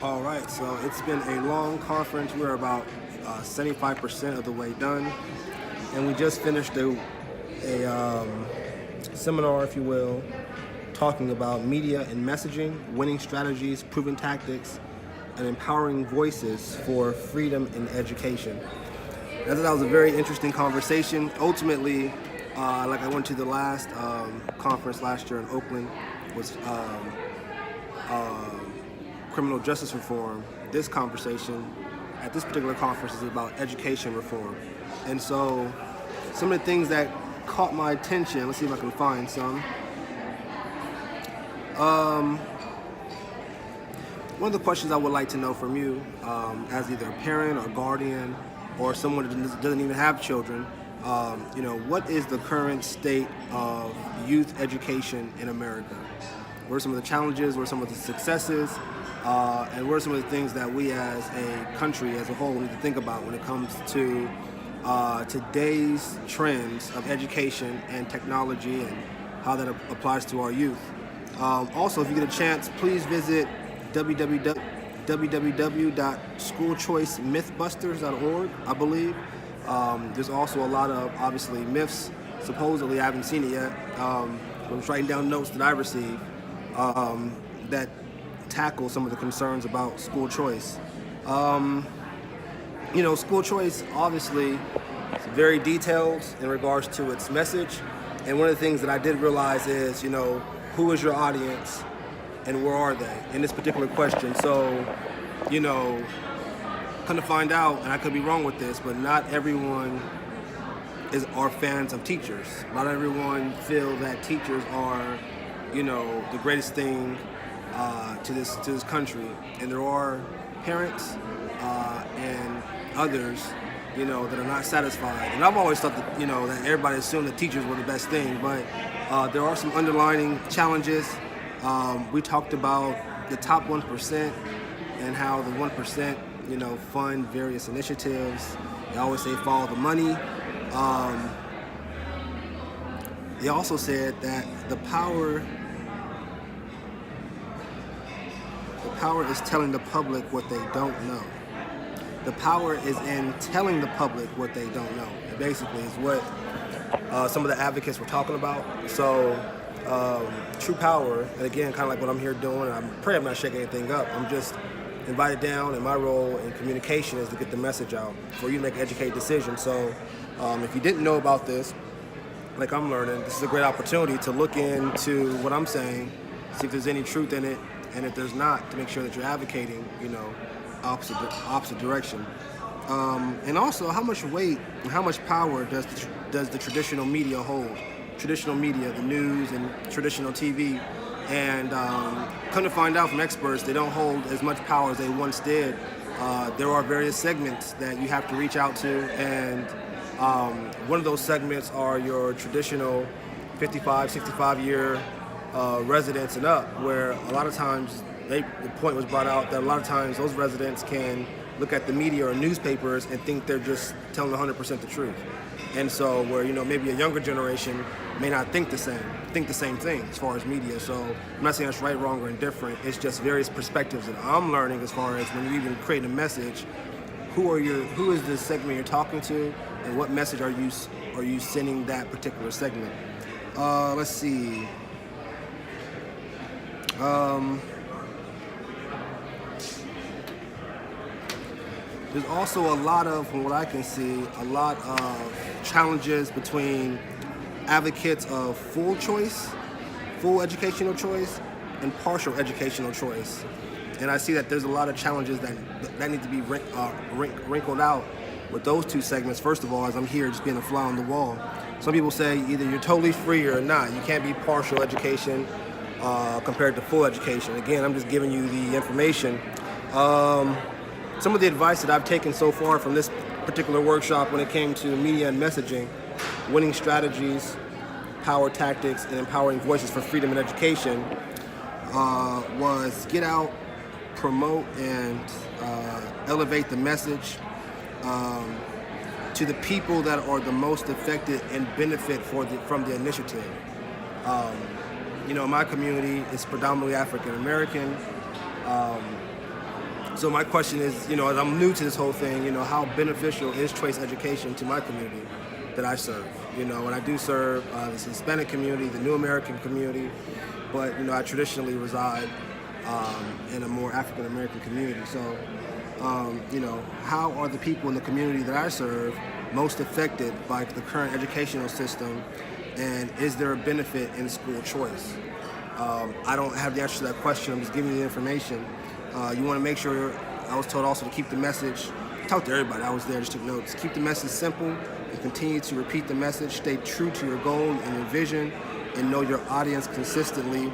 All right, so it's been a long conference. We're about 75% of the way done. And we just finished a seminar, if you will, talking about media and messaging, winning strategies, proven tactics, and empowering voices for freedom in education. I thought that was a very interesting conversation. Ultimately, like I went to the last conference last year in Oakland, was criminal justice reform. This conversation at this particular conference is about education reform. And so some of the things that caught my attention, let's see if I can find some. One of the questions I would like to know from you, as either a parent or guardian or someone that doesn't even have children, what is the current state of youth education in America? What are some of the challenges, what are some of the successes, and what are some of the things that we as a country as a whole need to think about when it comes to today's trends of education and technology and how that applies to our youth. Also, if you get a chance, please visit www.schoolchoicemythbusters.org, I believe. There's also a lot of, obviously, myths. Supposedly, I haven't seen it yet. I'm writing down notes that I received that tackle some of the concerns about school choice. School choice, obviously, is very detailed in regards to its message. And one of the things that I did realize is, who is your audience and where are they in this particular question? So, come to find out, and I could be wrong with this, but not everyone are fans of teachers. Not everyone feel that teachers are, the greatest thing to this country. And there are parents and others, that are not satisfied. And I've always thought that, that everybody assumed that teachers were the best thing, but there are some underlying challenges. We talked about the top 1% and how the 1%, fund various initiatives. They always say follow the money. They also said that the power is telling the public what they don't know. The power is in telling the public what they don't know. It basically is what some of the advocates were talking about. So true power, and again, kind of like what I'm here doing, I'm praying I'm not shaking anything up. I'm just invited down, and my role in communication is to get the message out for you to make an educated decision. So if you didn't know about this, like I'm learning, this is a great opportunity to look into what I'm saying, see if there's any truth in it, and if there's not, to make sure that you're advocating, opposite direction. And also, how much weight and how much power does the traditional media hold? Traditional media, the news and traditional TV. And come to find out from experts, they don't hold as much power as they once did. There are various segments that you have to reach out to, and one of those segments are your traditional 55, 65-year residents and up, where a lot of times the point was brought out that a lot of times those residents can look at the media or newspapers and think they're just telling 100% the truth. And so where, maybe a younger generation may not think the same thing as far as media. So I'm not saying that's right, wrong, or indifferent. It's just various perspectives that I'm learning as far as when you even create a message, who is the segment you're talking to, and what message are you sending that particular segment? Let's see. There's also a lot of, from what I can see, a lot of challenges between advocates of full educational choice, and partial educational choice. And I see that there's a lot of challenges that need to be wrinkled out with those two segments. First of all, as I'm here just being a fly on the wall, some people say either you're totally free or not. You can't be partial education compared to full education. Again, I'm just giving you the information. Some of the advice that I've taken so far from this particular workshop when it came to media and messaging, winning strategies, power tactics, and empowering voices for freedom and education was get out, promote, and elevate the message to the people that are the most affected and benefit from the initiative. My community is predominantly African American. So my question is, as I'm new to this whole thing, how beneficial is choice education to my community that I serve? And I do serve this Hispanic community, the New American community, but, I traditionally reside in a more African American community. So, how are the people in the community that I serve most affected by the current educational system, and is there a benefit in school choice? I don't have the answer to that question. I'm just giving you the information. You want to make sure, I was told also to keep the message, talk to everybody, I was there, just took notes. Keep the message simple and continue to repeat the message. Stay true to your goal and your vision and know your audience consistently.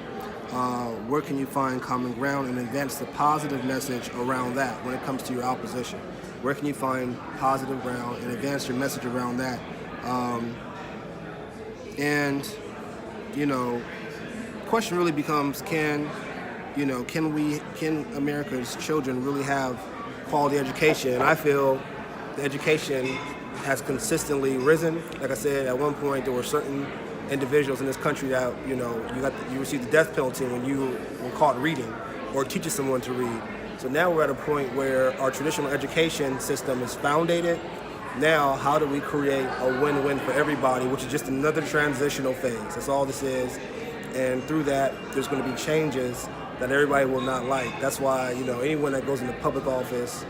Where can you find common ground and advance the positive message around that when it comes to your opposition? Where can you find positive ground and advance your message around that? Question really becomes, can America's children really have quality education? And I feel the education has consistently risen. Like I said, at one point there were certain individuals in this country that you received the death penalty when you were caught reading or teaching someone to read. So now we're at a point where our traditional education system is foundated. Now, how do we create a win-win for everybody, which is just another transitional phase. That's all this is. And through that, there's going to be changes that everybody will not like. That's why, anyone that goes into public office,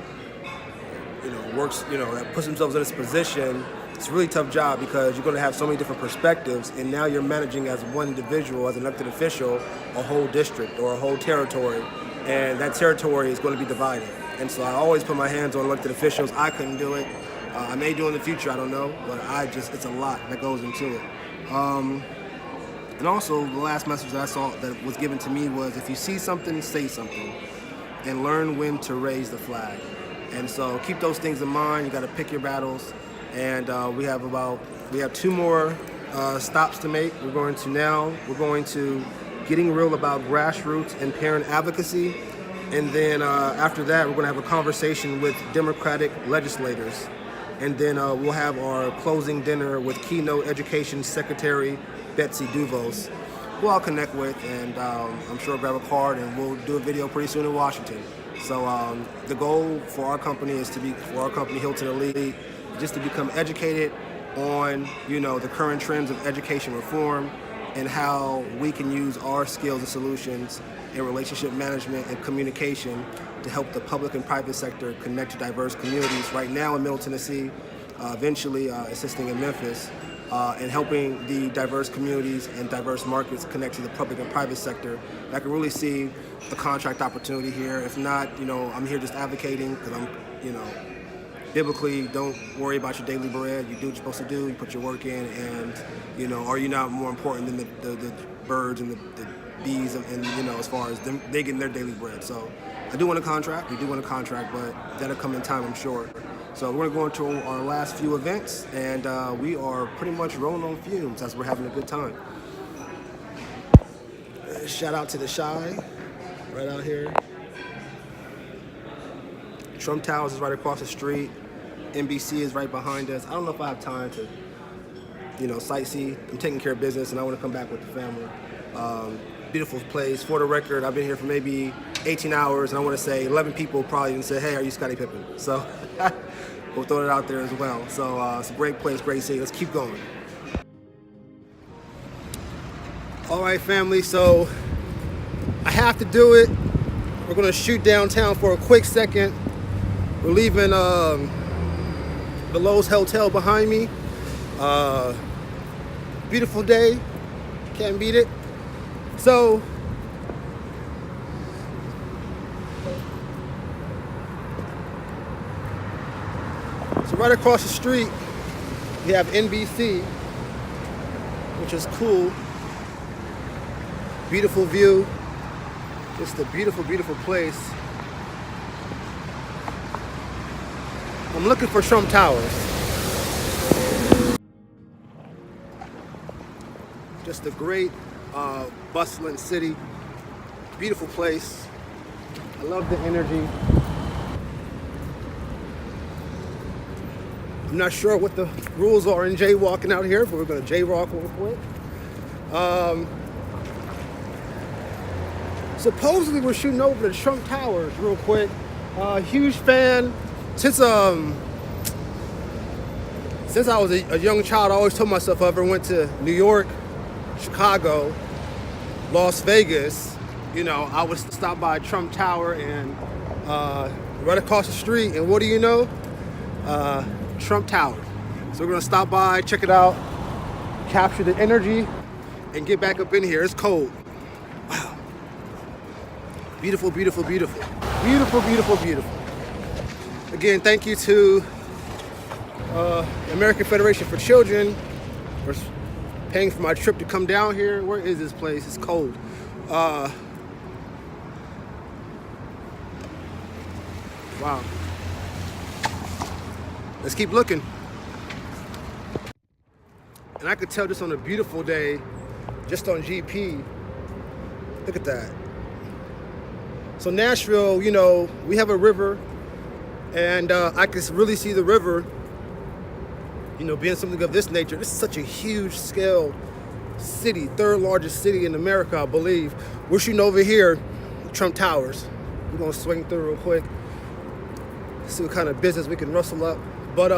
works, that puts themselves in this position, it's a really tough job because you're going to have so many different perspectives, and now you're managing as one individual, as an elected official, a whole district or a whole territory, and that territory is going to be divided. And so I always put my hands on elected officials. I couldn't do it. I may do in the future, I don't know, but it's a lot that goes into it. And also, the last message that I saw that was given to me was, if you see something, say something, and learn when to raise the flag. And so keep those things in mind. You got to pick your battles. And we have 2 more stops to make. We're going to getting real about grassroots and parent advocacy. And then after that, we're going to have a conversation with Democratic legislators. And then we'll have our closing dinner with Keynote Education Secretary Betsy DuVos, who I'll connect with, and I'm sure grab a card, and we'll do a video pretty soon in Washington. So the goal for our company Hylton Elite, just to become educated on, the current trends of education reform and how we can use our skills and solutions in relationship management and communication to help the public and private sector connect to diverse communities. Right now in Middle Tennessee, eventually assisting in Memphis, and helping the diverse communities and diverse markets connect to the public and private sector. And I can really see a contract opportunity here. If not, I'm here just advocating because I'm, biblically, don't worry about your daily bread. You do what you're supposed to do. You put your work in, and are you not more important than the birds and the bees, and as far as them, they getting their daily bread. So I do want a contract. We do want a contract, but that'll come in time, I'm sure. So we're going to go into our last few events, and we are pretty much rolling on fumes as we're having a good time. Shout out to the Shy, right out here. Trump Towers is right across the street. NBC is right behind us. I don't know if I have time to, sightsee. I'm taking care of business, and I want to come back with the family. Beautiful place. For the record, I've been here for maybe 18 hours, and I want to say 11 people probably didn't say, "Hey, are you Scottie Pippen?" So we'll throw it out there as well. So it's a great place, great city. Let's keep going. All right, family. So I have to do it. We're going to shoot downtown for a quick second. We're leaving the Lowe's Hotel behind me. Beautiful day. Can't beat it. So right across the street, we have NBC, which is cool. Beautiful view. Just a beautiful, beautiful place. I'm looking for Trump Towers. Just a great, bustling city. Beautiful place. I love the energy. I'm not sure what the rules are in jaywalking out here, but we're going to jaywalk real quick. Supposedly we're shooting over the Trump Towers real quick. Huge fan. Since I was a young child, I always told myself if I ever went to New York, Chicago, Las Vegas, I would stop by Trump Tower and right across the street, and what do you know? Trump Tower. So we're gonna stop by, check it out, capture the energy, and get back up in here. It's cold. Wow. Beautiful, beautiful, beautiful. Beautiful, beautiful, beautiful. Again, thank you to American Federation for Children for paying for my trip to come down here. Where is this place? It's cold. Wow. Let's keep looking. And I could tell just on a beautiful day, just on GP, look at that. So Nashville, we have a river, and I can really see the river, being something of this nature. This is such a huge scale city, third largest city in America, I believe. We're shooting over here, Trump Towers. We're gonna swing through real quick, see what kind of business we can rustle up. But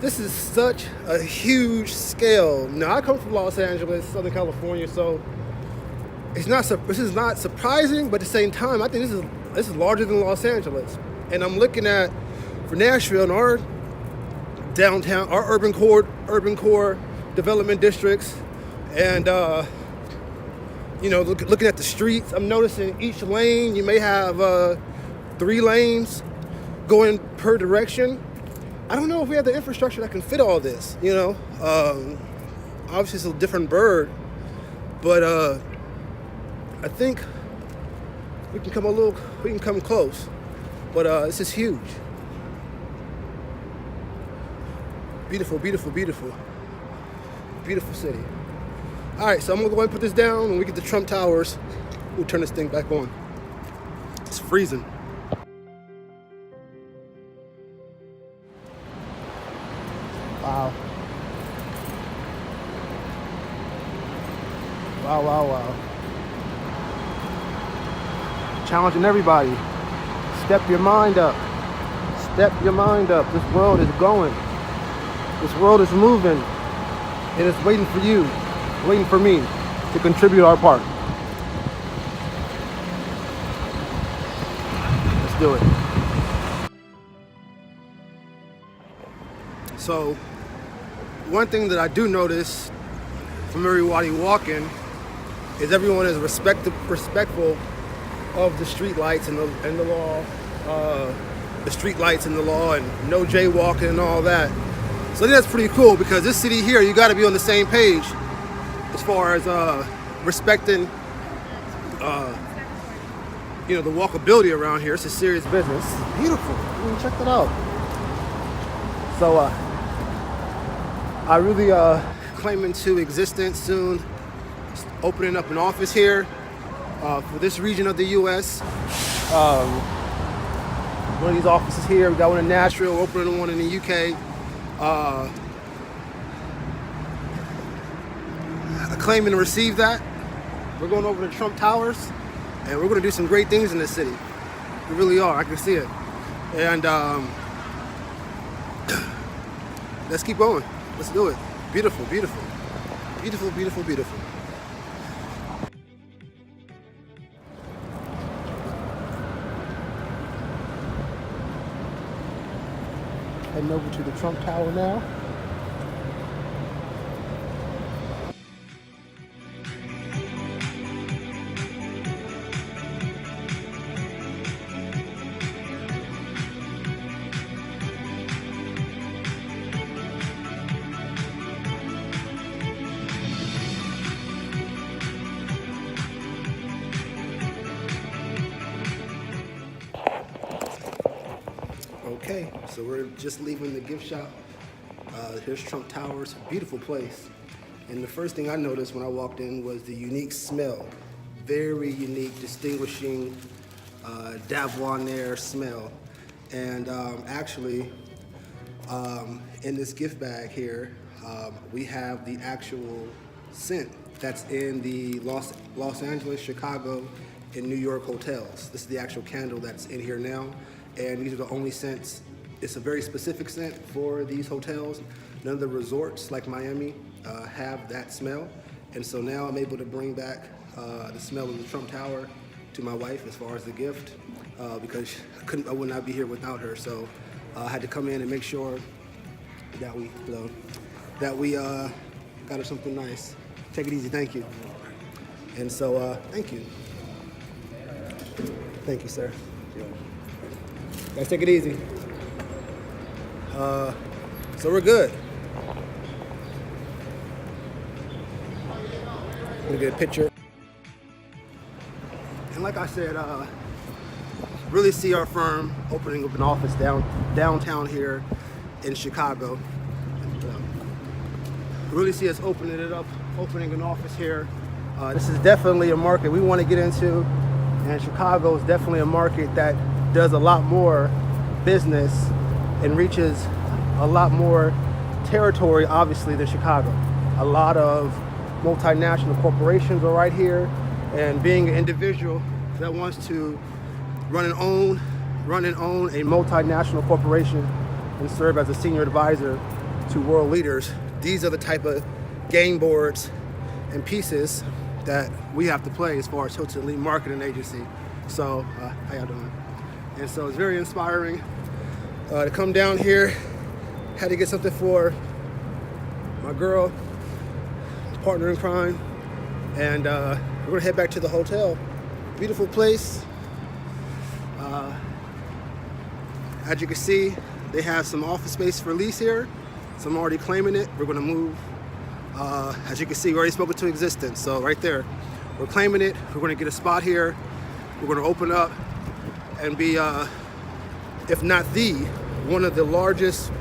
this is such a huge scale. Now I come from Los Angeles, Southern California, so this is not surprising, but at the same time, I think this is larger than Los Angeles. And I'm looking at, for Nashville and our downtown, our urban core development districts, and looking at the streets, I'm noticing each lane you may have 3 lanes going per direction. I don't know if we have the infrastructure that can fit all this. Obviously it's a different bird, but I think we can come close. But this is huge. Beautiful, beautiful, beautiful. Beautiful city. All right, so I'm gonna go ahead and put this down. When we get to Trump Towers, we'll turn this thing back on. It's freezing. Wow. Wow, wow, wow. Challenging everybody. Step your mind up. Step your mind up. This world is going. This world is moving. And it's waiting for you, waiting for me to contribute our part. Let's do it. So, one thing that I do notice from everybody walking is everyone is respectful of the street lights and the law, the street lights and the law, and no jaywalking and all that. So I think that's pretty cool, because this city here, you got to be on the same page as far as respecting, the walkability around here. It's a serious business. It's beautiful. Check that out. So I really claim into existence soon, opening up an office here for this region of the U.S. One of these offices here. We got one in Nashville, opening one in the UK. I claim and receive that. We're going over to Trump Towers, and we're going to do some great things in this city. We really are. I can see it. And let's keep going. Let's do it. Beautiful, beautiful. Beautiful, beautiful, beautiful. Heading over to the Trump Tower now. Okay, so we're just leaving the gift shop. Here's Trump Towers, beautiful place. And the first thing I noticed when I walked in was the unique smell. Very unique, distinguishing Danavan smell. And actually, in this gift bag here, we have the actual scent that's in the Los Angeles, Chicago, and New York hotels. This is the actual candle that's in here now. And these are the only scents. It's a very specific scent for these hotels. None of the resorts like Miami have that smell. And so now I'm able to bring back the smell of the Trump Tower to my wife as far as the gift, because I would not be here without her. So I had to come in and make sure that we got her something nice. Take it easy, thank you. And so thank you. Thank you, sir. Guys, take it easy. So we're good. Gonna get a picture. And like I said, really see our firm opening up an office downtown here in Chicago. Really see us opening an office here. This is definitely a market we want to get into, and Chicago is definitely a market that does a lot more business and reaches a lot more territory, obviously, than Chicago. A lot of multinational corporations are right here, and being an individual that wants to run and own a multinational corporation and serve as a senior advisor to world leaders. These are the type of game boards and pieces that we have to play as far as Hylton Elite Marketing Agency. So, how y'all doing? And so it's very inspiring to come down here. Had to get something for my girl, partner in crime, and we're gonna head back to the hotel. Beautiful place. As you can see, they have some office space for lease here, so I'm already claiming it. We're gonna move. As you can see, we already spoken to existence, so right there, we're claiming it. We're gonna get a spot here. We're gonna open up and be, if not the, one of the largest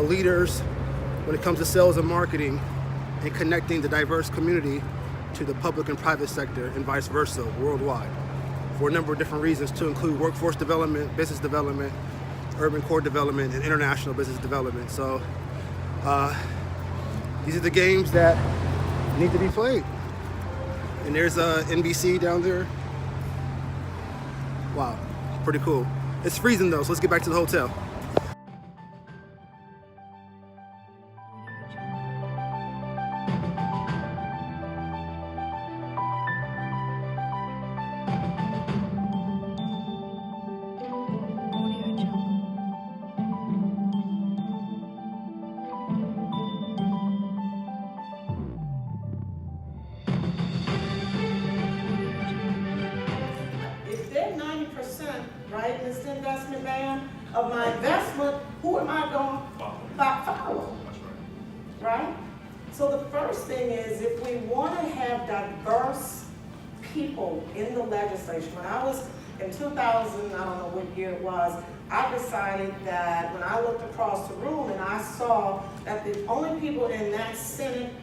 leaders when it comes to sales and marketing and connecting the diverse community to the public and private sector and vice versa worldwide for a number of different reasons, to include workforce development, business development, urban core development, and international business development. So these are the games that need to be played. And there's NBC down there. Wow, pretty cool. It's freezing though, so let's get back to the hotel. Right, Mr. Investment Man, of my investment, who am I going to follow? Right? So the first thing is, if we want to have diverse people in the legislature, when I was in 2000, I don't know what year it was, I decided that when I looked across the room and I saw that the only people in that Senate,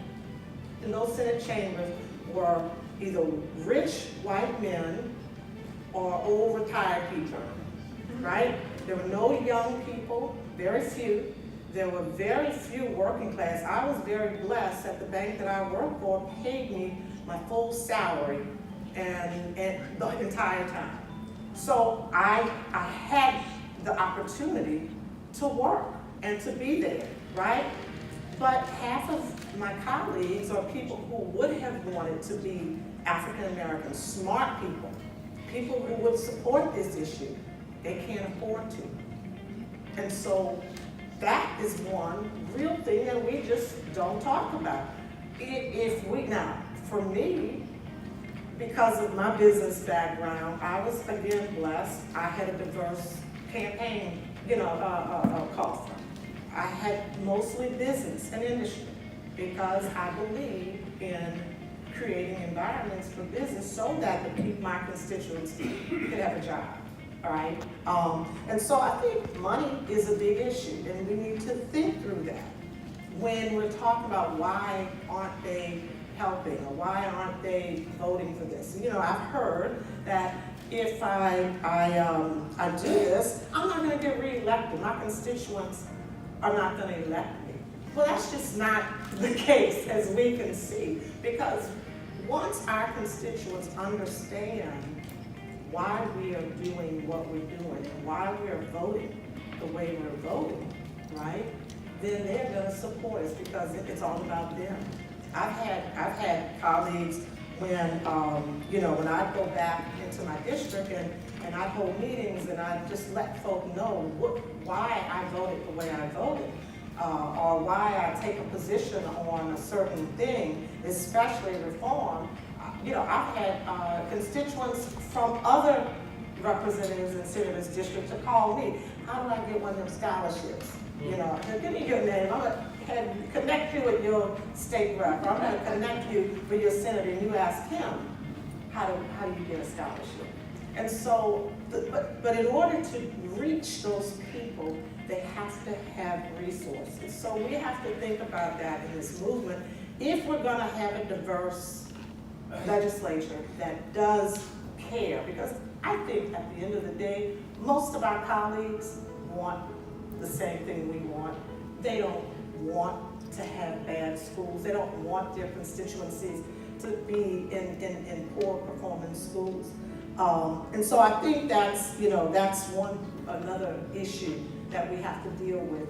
in those Senate chambers, were either rich white men or old retired people, right? There were no young people, very few. There were very few working class. I was very blessed that the bank that I worked for paid me my full salary and the entire time. So I had the opportunity to work and to be there, right? But half of my colleagues are people who would have wanted to be African American, smart people, people who would support this issue. They can't afford to. And so that is one real thing that we just don't talk about. Now, for me, because of my business background, I was again blessed. I had a diverse campaign, call firm. I had mostly business and industry because I believe in creating environments for business so that my constituents could have a job, all right? And so I think money is a big issue, and we need to think through that when we're talking about why aren't they helping or why aren't they voting for this. I've heard that if I do this, I'm not gonna get reelected. My constituents are not gonna elect me. Well, that's just not the case, as we can see, because once our constituents understand why we are doing what we're doing and why we are voting the way we're voting, right, then they're going to support us because it's all about them. I've had colleagues when when I go back into my district and I hold meetings and I just let folk know why I voted the way I voted. Or why I take a position on a certain thing, especially reform. I've had constituents from other representatives in senators' districts to call me. How do I get one of them scholarships? Give me your name. I'm gonna connect you with your state rep. Or I'm gonna connect you with your senator, and you ask him, how do you get a scholarship? And so, but in order to reach those people, they have to have resources. So we have to think about that in this movement. If we're gonna have a diverse legislature that does care, because I think at the end of the day, most of our colleagues want the same thing we want. They don't want to have bad schools. They don't want their constituencies to be in poor performing schools. And so I think that's, that's another issue that we have to deal with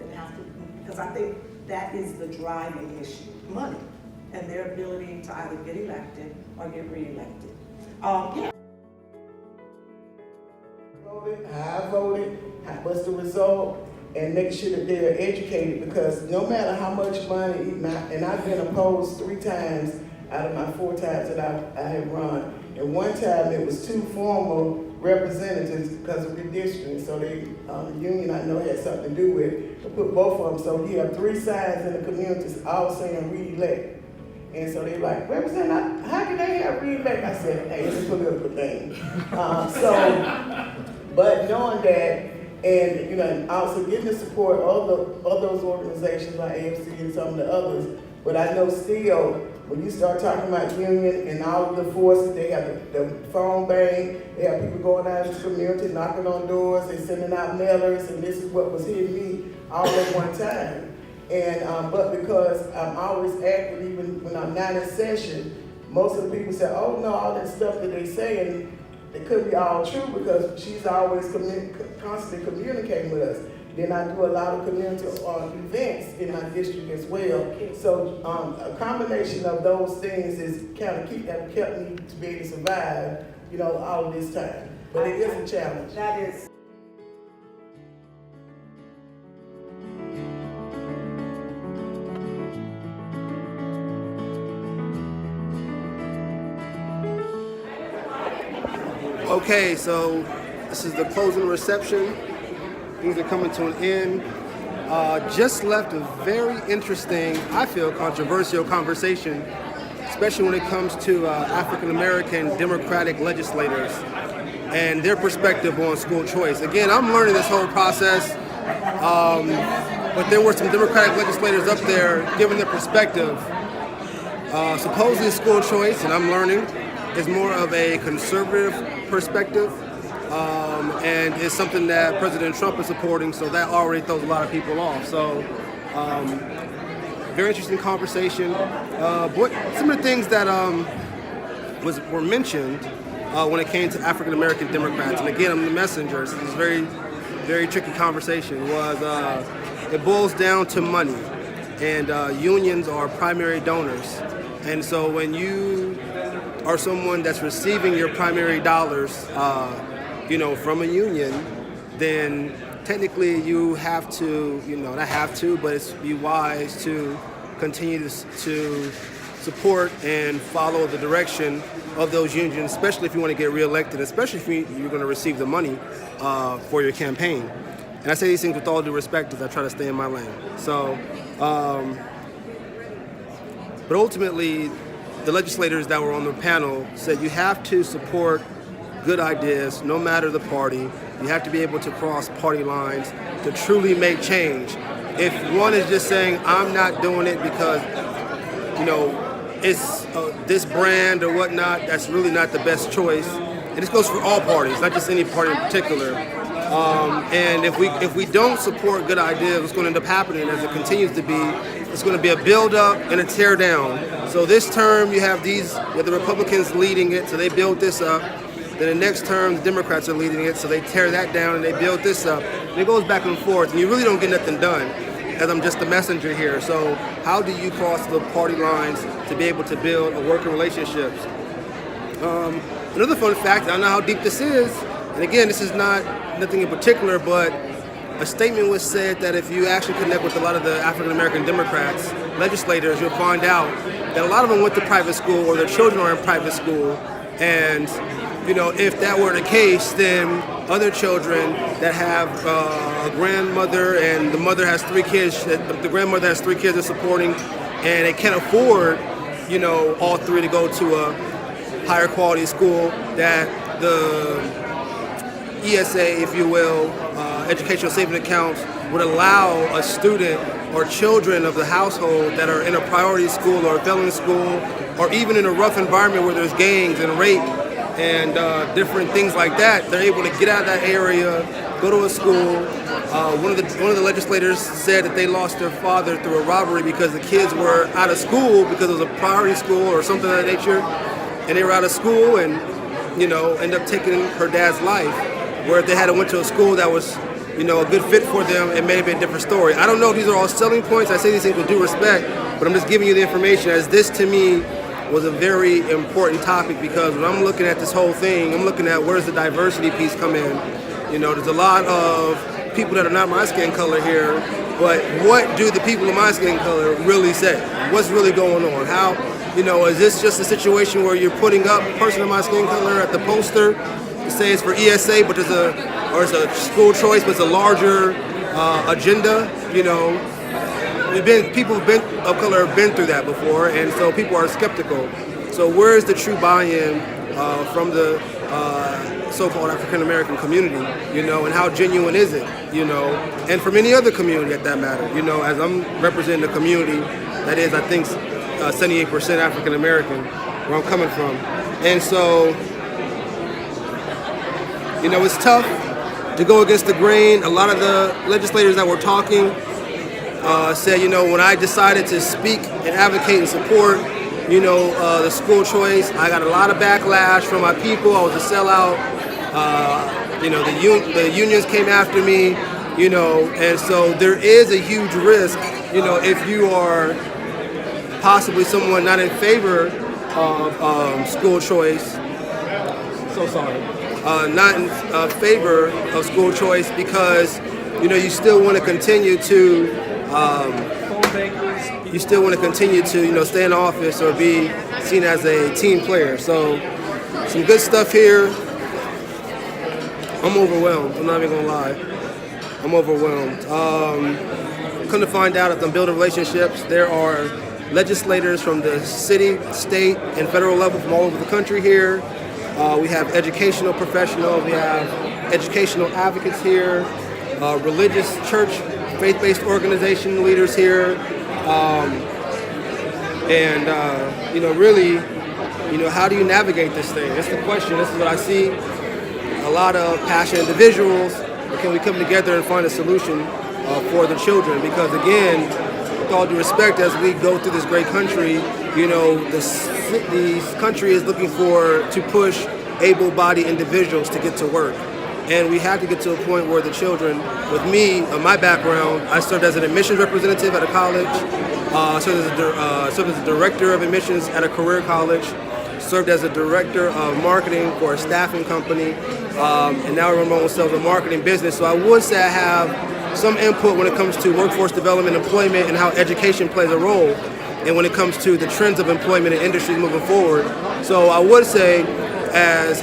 because I think that is the driving issue, money, and their ability to either get elected or get reelected. Yeah. I voted, what's the result, and make sure that they're educated, because no matter how much money, and I've been opposed 3 times out of my 4 times that I have run. And one time it was 2 former representatives because of redistricting, so the union I know had something to do with it, to put both of them. So you have 3 signs in the communities all saying re-elect. And so they're like, Representative, how can they have re-elect? I said, hey, it's a political thing. But knowing that, and and also getting the support of those organizations like AFC and some of the others, but I know still, when you start talking about union and all of the forces, they have the phone bank, they have people going out in the community, knocking on doors, they're sending out mailers, and this is what was hitting me all at one time. And but because I'm always active, even when I'm not in session, most of the people say, oh no, all that stuff that they saying, it could be all true because she's always constantly communicating with us. Then I do a lot of community events in my district as well. So a combination of those things is kind of kept me to be able to survive, all of this time. But it is a challenge. That is. Okay, so this is the closing reception. Things are coming to an end. Just left a very interesting, I feel, controversial conversation, especially when it comes to African American Democratic legislators and their perspective on school choice. Again, I'm learning this whole process, but there were some Democratic legislators up there giving their perspective. Supposedly school choice, and I'm learning, is more of a conservative perspective, and it's something that President Trump is supporting, so that already throws a lot of people off. So, very interesting conversation. But some of the things that were mentioned when it came to African American Democrats, and again, I'm the messenger, so this is very, very tricky conversation, was it boils down to money, and unions are primary donors. And so when you are someone that's receiving your primary dollars, from a union, then technically you have to, not have to, but it's be wise to continue to support and follow the direction of those unions, especially if you want to get reelected, especially if you're going to receive the money for your campaign. And I say these things with all due respect as I try to stay in my lane. So, but ultimately, the legislators that were on the panel said you have to support good ideas, no matter the party. You have to be able to cross party lines to truly make change. If one is just saying, I'm not doing it because, it's this brand or whatnot, that's really not the best choice. And this goes for all parties, not just any party in particular. And if we don't support good ideas, what's going to end up happening, as it continues to be, it's going to be a build-up and a tear-down. So this term, you have the Republicans leading it, so they build this up. Then the next term, the Democrats are leading it, so they tear that down and they build this up. And it goes back and forth, and you really don't get nothing done, as I'm just the messenger here. So how do you cross the party lines to be able to build a working relationships? Another fun fact, I don't know how deep this is, and again, this is nothing in particular, but a statement was said that if you actually connect with a lot of the African American Democrats, legislators, you'll find out that a lot of them went to private school or their children are in private school. And, if that were the case, then other children that have a grandmother and the mother has 3 kids, the grandmother has 3 kids they're supporting, and they can't afford, all 3 to go to a higher quality school, that the ESA, if you will, educational savings accounts, would allow a student or children of the household that are in a priority school or a felon school, or even in a rough environment where there's gangs and rape and different things like that, they're able to get out of that area, go to a school. One of the legislators said that they lost their father through a robbery because the kids were out of school because it was a priority school or something of that nature, and they were out of school, and end up taking her dad's life. Where if they had went to a school that was, a good fit for them, it may have been a different story. I don't know if these are all selling points. I say these things with due respect, but I'm just giving you the information, as this to me was a very important topic, because when I'm looking at this whole thing, I'm looking at where's the diversity piece come in. There's a lot of people that are not my skin color here, but what do the people of my skin color really say? What's really going on? How, is this just a situation where you're putting up a person of my skin color at the poster to say it's for ESA, but it's a school choice, but it's a larger agenda? People of color have been through that before, and so people are skeptical. So where is the true buy-in from the so-called African American community, and how genuine is it, and from any other community at that matter, as I'm representing a community that is, I think, 78% African American, where I'm coming from. And so, it's tough to go against the grain. A lot of the legislators that were talking said, when I decided to speak and advocate and support, the school choice, I got a lot of backlash from my people. I was a sellout. The unions came after me, and so there is a huge risk, if you are possibly someone not in favor of school choice. So sorry. Not in favor of school choice, because you still want to continue to stay in office or be seen as a team player. So some good stuff here. I'm overwhelmed. I'm not even gonna lie. I'm overwhelmed. Come to find out, if I'm building relationships, there are legislators from the city, state, and federal level from all over the country here. We have educational professionals. We have educational advocates here. Religious church, faith-based organization leaders here. Really, how do you navigate this thing? That's the question. This is what I see. A lot of passionate individuals. Can we come together and find a solution for the children? Because again, with all due respect, as we go through this great country, this country is looking to push able-bodied individuals to get to work. And we have to get to a point where the children, with me, my background, I served as an admissions representative at a college, served as a director of admissions at a career college, served as a director of marketing for a staffing company, and now I run my own sales and marketing business. So I would say I have some input when it comes to workforce development, employment, and how education plays a role, and when it comes to the trends of employment and industries moving forward. So I would say, as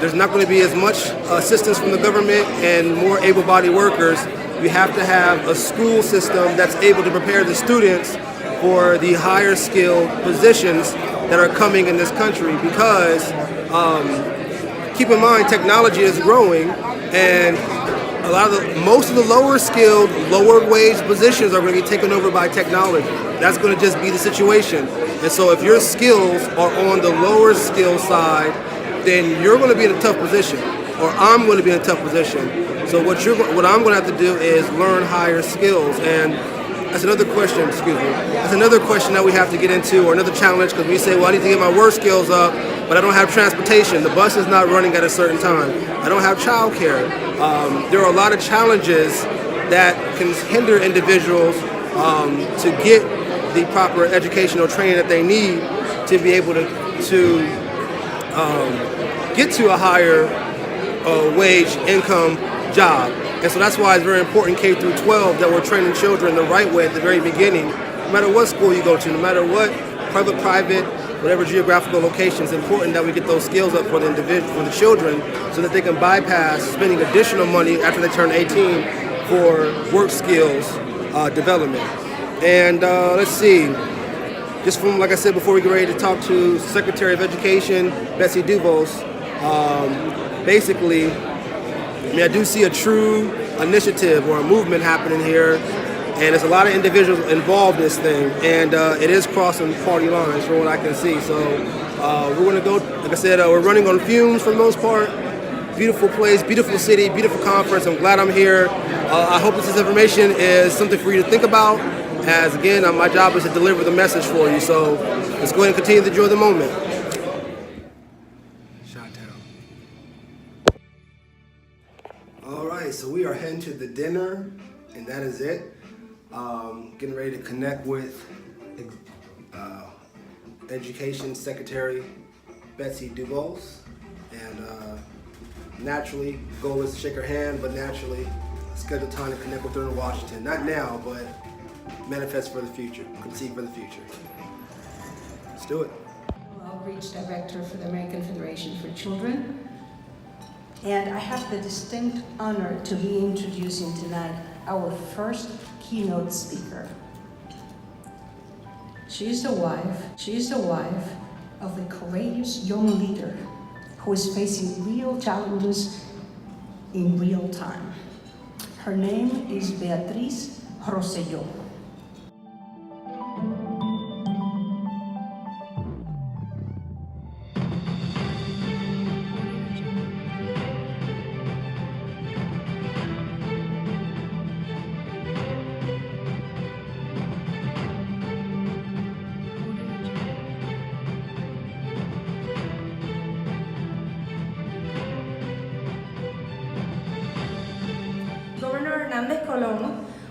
there's not going to be as much assistance from the government and more able-bodied workers, we have to have a school system that's able to prepare the students for the higher skilled positions that are coming in this country, because keep in mind, technology is growing, and most of the lower skilled, lower wage positions are going to be taken over by technology. That's going to just be the situation. And so if your skills are on the lower skill side, then you're going to be in a tough position, or I'm going to be in a tough position. So what I'm going to have to do is learn higher skills, and that's another question, That's another question that we have to get into, or another challenge, because we say, well, I need to get my work skills up, but I don't have transportation. The bus is not running at a certain time. I don't have childcare. There are a lot of challenges that can hinder individuals to get the proper educational training that they need to be able to get to a higher wage income job. And so that's why it's very important, K through 12, that we're training children the right way at the very beginning. No matter what school you go to, no matter what private, whatever geographical location, it's important that we get those skills up for the children, so that they can bypass spending additional money after they turn 18 for work skills development. And let's see. Just from, like I said before, we get ready to talk to Secretary of Education, Betsy DuBose. Basically, I do see a true initiative or a movement happening here, and there's a lot of individuals involved in this thing, and it is crossing party lines from what I can see. So we're going to go, like I said, we're running on fumes for the most part. Beautiful place, beautiful city, beautiful conference. I'm glad I'm here. I hope this information is something for you to think about, as again, my job is to deliver the message for you. So let's go ahead and continue to enjoy the moment. right, so we are heading to the dinner, and that is it. Getting ready to connect with Education Secretary Betsy DuBose, and naturally, goal is to shake her hand, but naturally, schedule time to connect with her in Washington. Not now, but manifest for the future, conceive for the future. Let's do it. Outreach Director for the American Federation for Children. And I have the distinct honor to be introducing tonight our first keynote speaker. She is the wife of a courageous young leader who is facing real challenges in real time. Her name is Beatriz Rosselló.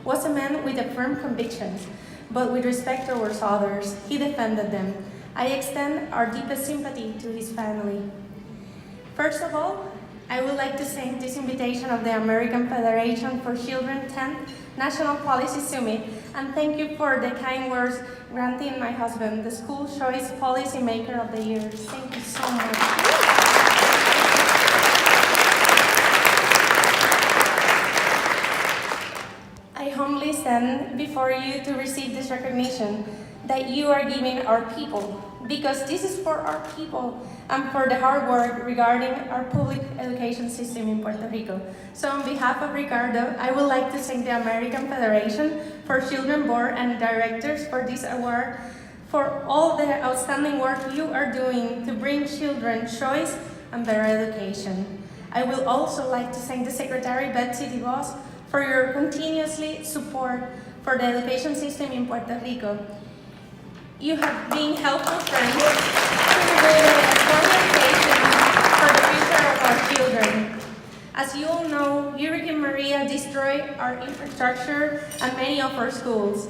Was a man with a firm convictions, but with respect towards others, he defended them. I extend our deepest sympathy to his family. First of all, I would like to thank this invitation of the American Federation for Children 10th National Policy Summit, and thank you for the kind words granting my husband the School Choice Policy Maker of the Year. Thank you so much. I humbly stand before you to receive this recognition that you are giving our people, because this is for our people and for the hard work regarding our public education system in Puerto Rico. So on behalf of Ricardo, I would like to thank the American Federation for Children Board and Directors for this award, for all the outstanding work you are doing to bring children choice and better education. I will also like to thank the Secretary Betsy DuBose for your continuously support for the education system in Puerto Rico. You have been helpful friends to build a strong education for the future of our children. As you all know, Hurricane Maria destroyed our infrastructure and many of our schools.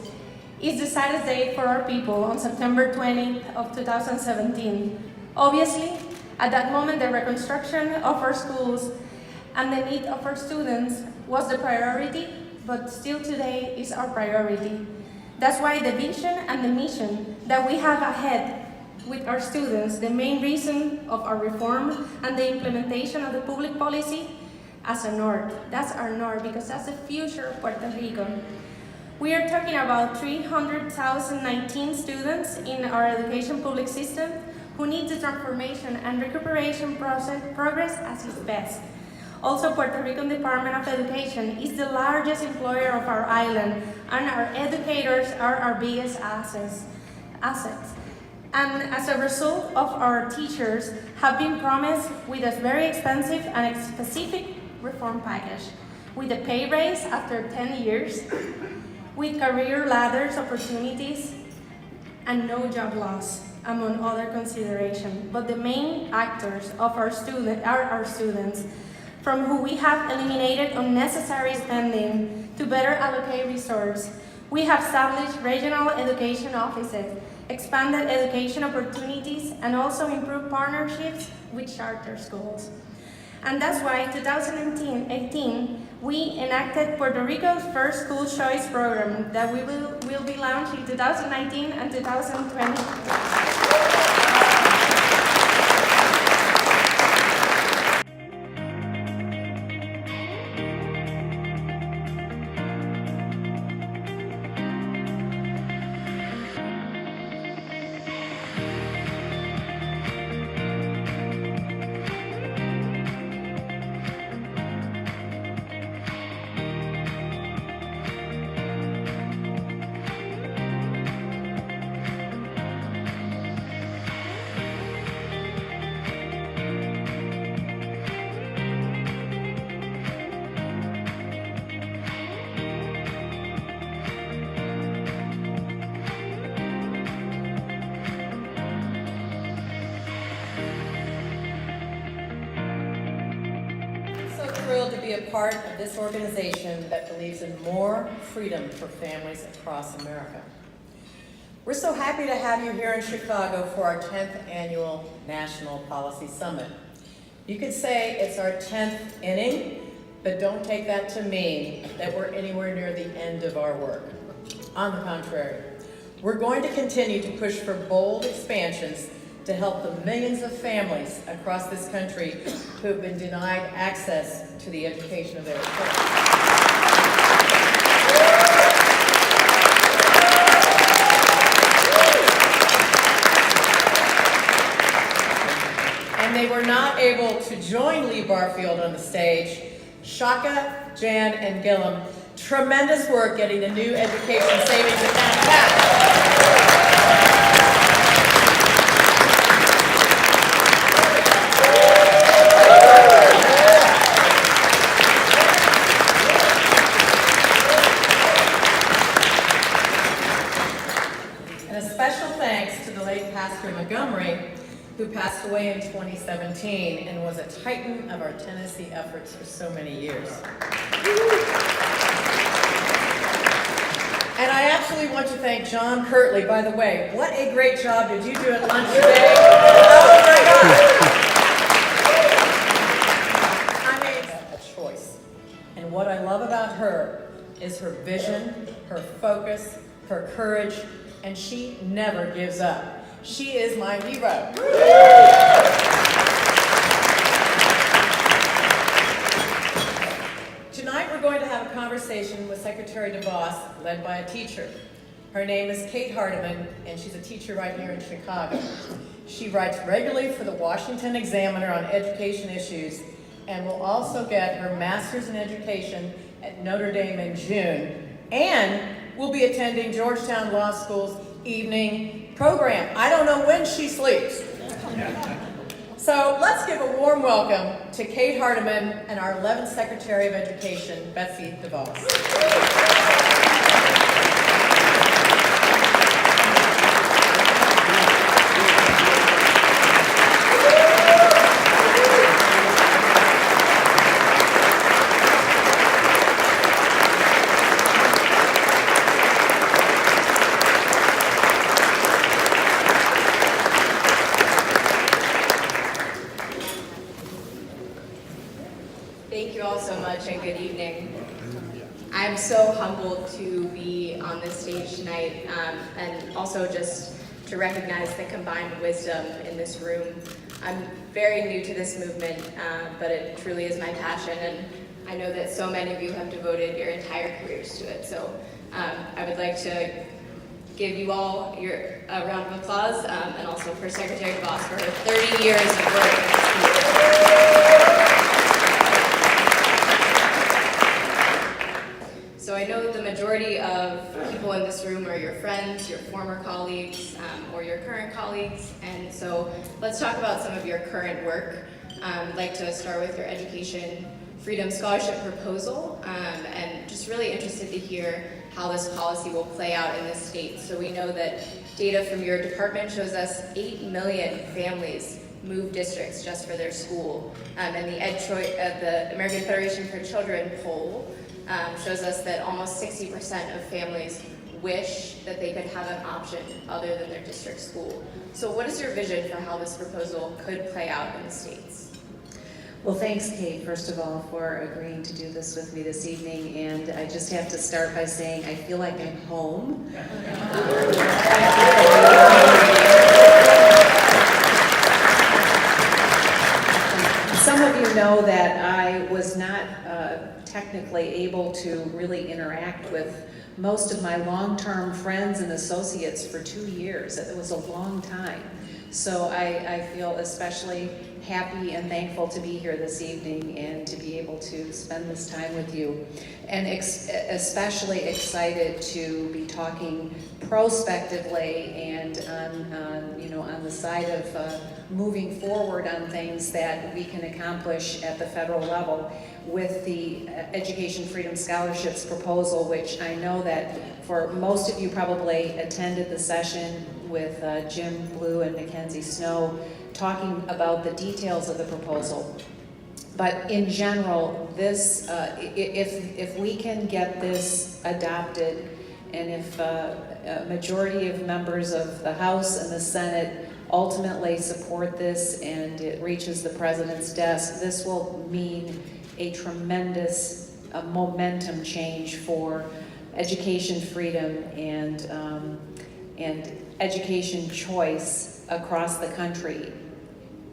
It's the saddest day for our people on September 20th of 2017. Obviously, at that moment, the reconstruction of our schools and the need of our students was the priority, but still today is our priority. That's why the vision and the mission that we have ahead with our students, the main reason of our reform and the implementation of the public policy as a north. That's our north, because that's the future of Puerto Rico. We are talking about 300,019 students in our education public system who need the transformation and recuperation progress as its best. Also, Puerto Rican Department of Education is the largest employer of our island, and our educators are our biggest assets. And as a result of our teachers have been promised with a very expensive and specific reform package, with a pay raise after 10 years, with career ladders opportunities, and no job loss, among other considerations. But the main actors of our students, from who we have eliminated unnecessary spending to better allocate resources. We have established regional education offices, expanded education opportunities, and also improved partnerships with charter schools. And that's why in 2018, we enacted Puerto Rico's first school choice program that we will be launching in 2019 and 2020. thrilled to be a part of this organization that believes in more freedom for families across America. We're so happy to have you here in Chicago for our 10th annual National Policy Summit. You could say it's our 10th inning, but don't take that to mean that we're anywhere near the end of our work. On the contrary, we're going to continue to push for bold expansions to help the millions of families across this country who have been denied access to the education of their children. And they were not able to join Lee Barfield on the stage. Shaka, Jan, and Gillum, tremendous work getting the new education savings account passed. And a special thanks to the late Pastor Montgomery, who passed away in 2017 and was a titan of our Tennessee efforts for so many years. And I absolutely want to thank John Kirtley. By the way, what a great job did you do at lunch today? Oh my God! I made a choice. And what I love about her is her vision, her focus, her courage, and she never gives up. She is my hero. Tonight we're going to have a conversation with Secretary DeVos, led by a teacher. Her name is Kate Hardiman, and she's a teacher right here in Chicago. She writes regularly for the Washington Examiner on education issues, and will also get her master's in education at Notre Dame in June, and will be attending Georgetown Law School's evening program. I don't know when she sleeps. So let's give a warm welcome to Kate Hardiman and our 11th Secretary of Education, Betsy DeVos. And good evening. I'm so humbled to be on this stage tonight, and also just to recognize the combined wisdom in this room. I'm very new to this movement, but it truly is my passion, and I know that so many of you have devoted your entire careers to it. So I would like to give you all a round of applause, and also for Secretary DeVos for her 30 years of work. So I know that the majority of people in this room are your friends, your former colleagues, or your current colleagues, and so let's talk about some of your current work. I'd like to start with your Education Freedom Scholarship proposal, and just really interested to hear how this policy will play out in the state. So we know that data from your department shows us 8 million families move districts just for their school, and the American Federation for Children poll shows us that almost 60% of families wish that they could have an option other than their district school. So what is your vision for how this proposal could play out in the states? Well, thanks, Kate, first of all, for agreeing to do this with me this evening. And I just have to start by saying I feel like I'm home. Some of you know that I was not technically able to really interact with most of my long-term friends and associates for 2 years. It was a long time. So I feel especially happy and thankful to be here this evening and to be able to spend this time with you. And especially excited to be talking prospectively and on the side of moving forward on things that we can accomplish at the federal level with the Education Freedom Scholarships proposal, which I know that for most of you probably attended the session with Jim Blue and Mackenzie Snow talking about the details of the proposal. But in general, this, if we can get this adopted, and if a majority of members of the House and the Senate ultimately support this and it reaches the President's desk, this will mean a tremendous momentum change for education freedom and education choice across the country.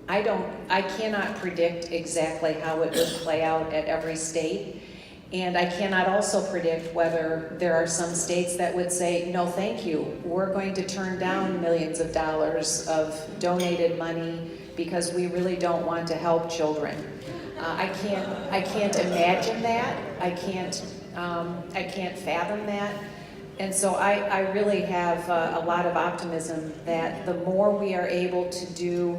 I cannot predict exactly how it will play out at every state, and I cannot also predict whether there are some states that would say, no thank you, we're going to turn down millions of dollars of donated money because we really don't want to help children. I can't imagine that. I can't fathom that. And so I really have a lot of optimism that the more we are able to do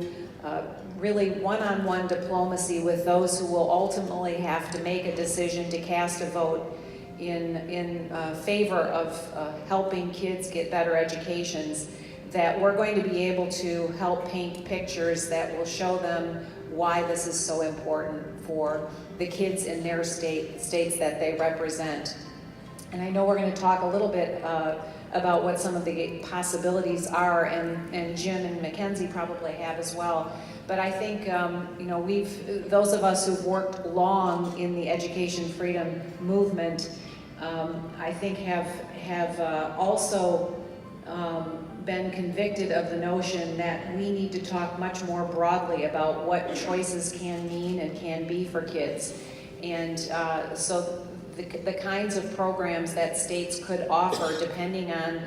really one-on-one diplomacy with those who will ultimately have to make a decision to cast a vote in favor of helping kids get better educations, that we're going to be able to help paint pictures that will show them why this is so important for the kids in their states that they represent. And I know we're going to talk a little bit about what some of the possibilities are, and Jim and Mackenzie probably have as well. But I think those of us who've worked long in the education freedom movement, I think have also been convicted of the notion that we need to talk much more broadly about what choices can mean and can be for kids. And so the kinds of programs that states could offer, depending on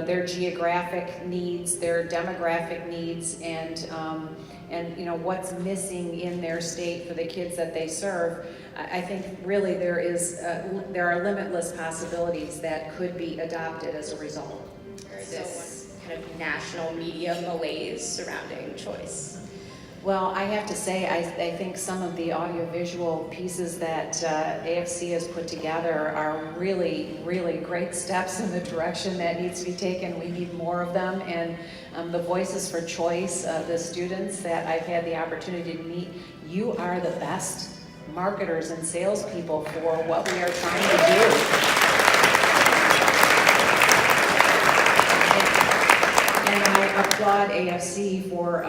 their geographic needs, their demographic needs, and what's missing in their state for the kids that they serve, I think really there are limitless possibilities that could be adopted as a result. This kind of national media malaise surrounding choice. Well, I have to say, I think some of the audiovisual pieces that AFC has put together are really, really great steps in the direction that needs to be taken. We need more of them, and the Voices for Choice, the students that I've had the opportunity to meet, you are the best marketers and salespeople for what we are trying to do. And I applaud AFC for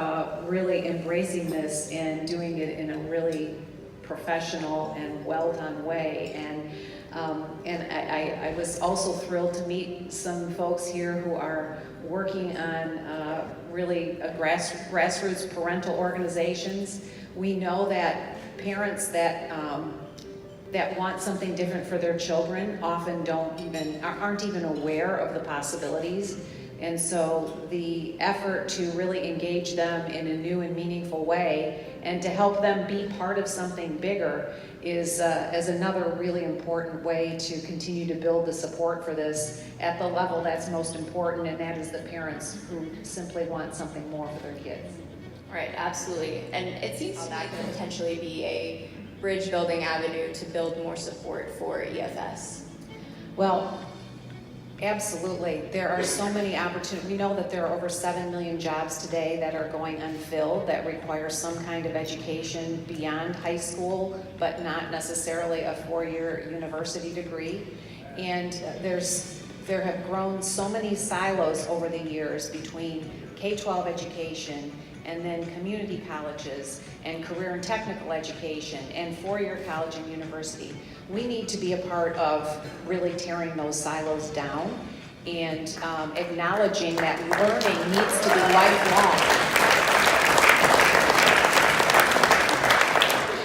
really embracing this and doing it in a really professional and well-done way. And I was also thrilled to meet some folks here who are working on really grassroots parental organizations. We know that parents that want something different for their children often aren't even aware of the possibilities. And so the effort to really engage them in a new and meaningful way and to help them be part of something bigger is another really important way to continue to build the support for this at the level that's most important, and that is the parents who simply want something more for their kids. Right, absolutely. And it seems to that could potentially be a bridge building avenue to build more support for EFS. Well, absolutely. There are so many opportunities. We know that there are over 7 million jobs today that are going unfilled that require some kind of education beyond high school, but not necessarily a 4-year university degree. And there have grown so many silos over the years between K-12 education and then community colleges and career and technical education and 4-year college and university. We need to be a part of really tearing those silos down and acknowledging that learning needs to be lifelong.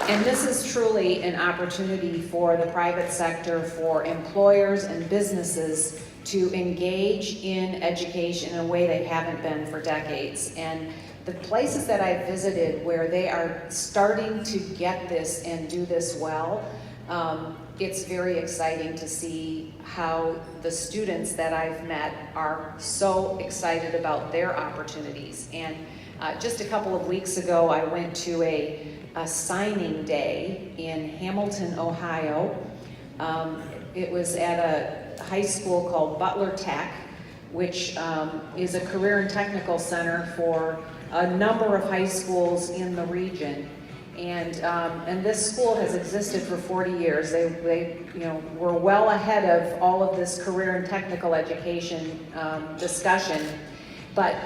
And this is truly an opportunity for the private sector, for employers and businesses to engage in education in a way they haven't been for decades. And the places that I've visited where they are starting to get this and do this well, it's very exciting to see how the students that I've met are so excited about their opportunities. And just a couple of weeks ago, I went to a signing day in Hamilton, Ohio. It was at a high school called Butler Tech, which is a career and technical center for a number of high schools in the region. And this school has existed for 40 years. They were well ahead of all of this career and technical education discussion, but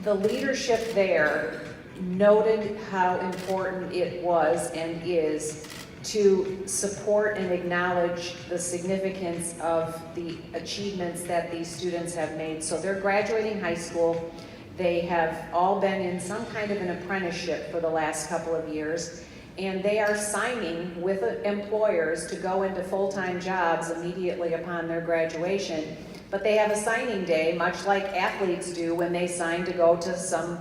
the leadership there noted how important it was and is to support and acknowledge the significance of the achievements that these students have made. So they're graduating high school. They have all been in some kind of an apprenticeship for the last couple of years, and they are signing with employers to go into full-time jobs immediately upon their graduation. But they have a signing day, much like athletes do when they sign to go to some,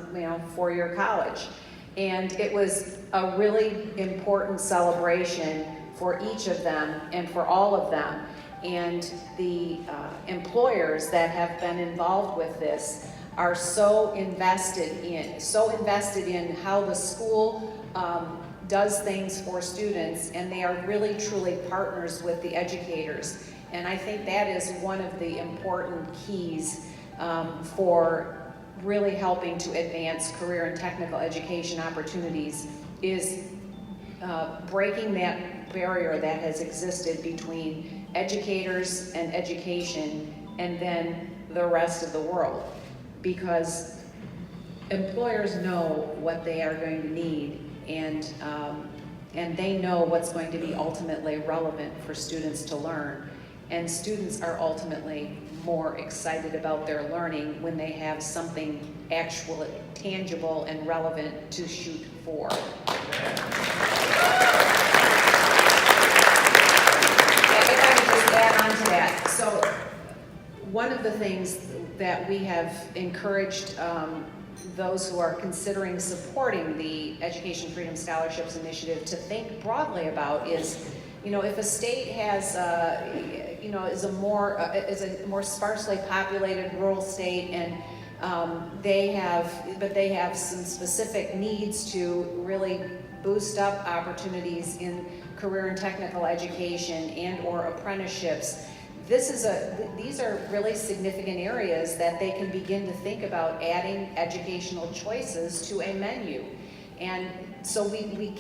four-year college. And it was a really important celebration for each of them and for all of them. And the employers that have been involved with this are so invested in how the school does things for students, and they are really truly partners with the educators. And I think that is one of the important keys for really helping to advance career and technical education opportunities, is breaking that barrier that has existed between educators and education and then the rest of the world. Because employers know what they are going to need, and they know what's going to be ultimately relevant for students to learn. And students are ultimately more excited about their learning when they have something actually tangible and relevant to shoot for. If I could just add on to that. So one of the things that we have encouraged those who are considering supporting the Education Freedom Scholarships Initiative to think broadly about is, if a state has, is a more sparsely populated rural state, and they have some specific needs to really boost up opportunities in career and technical education and or apprenticeships. These are really significant areas that they can begin to think about adding educational choices to a menu. And so we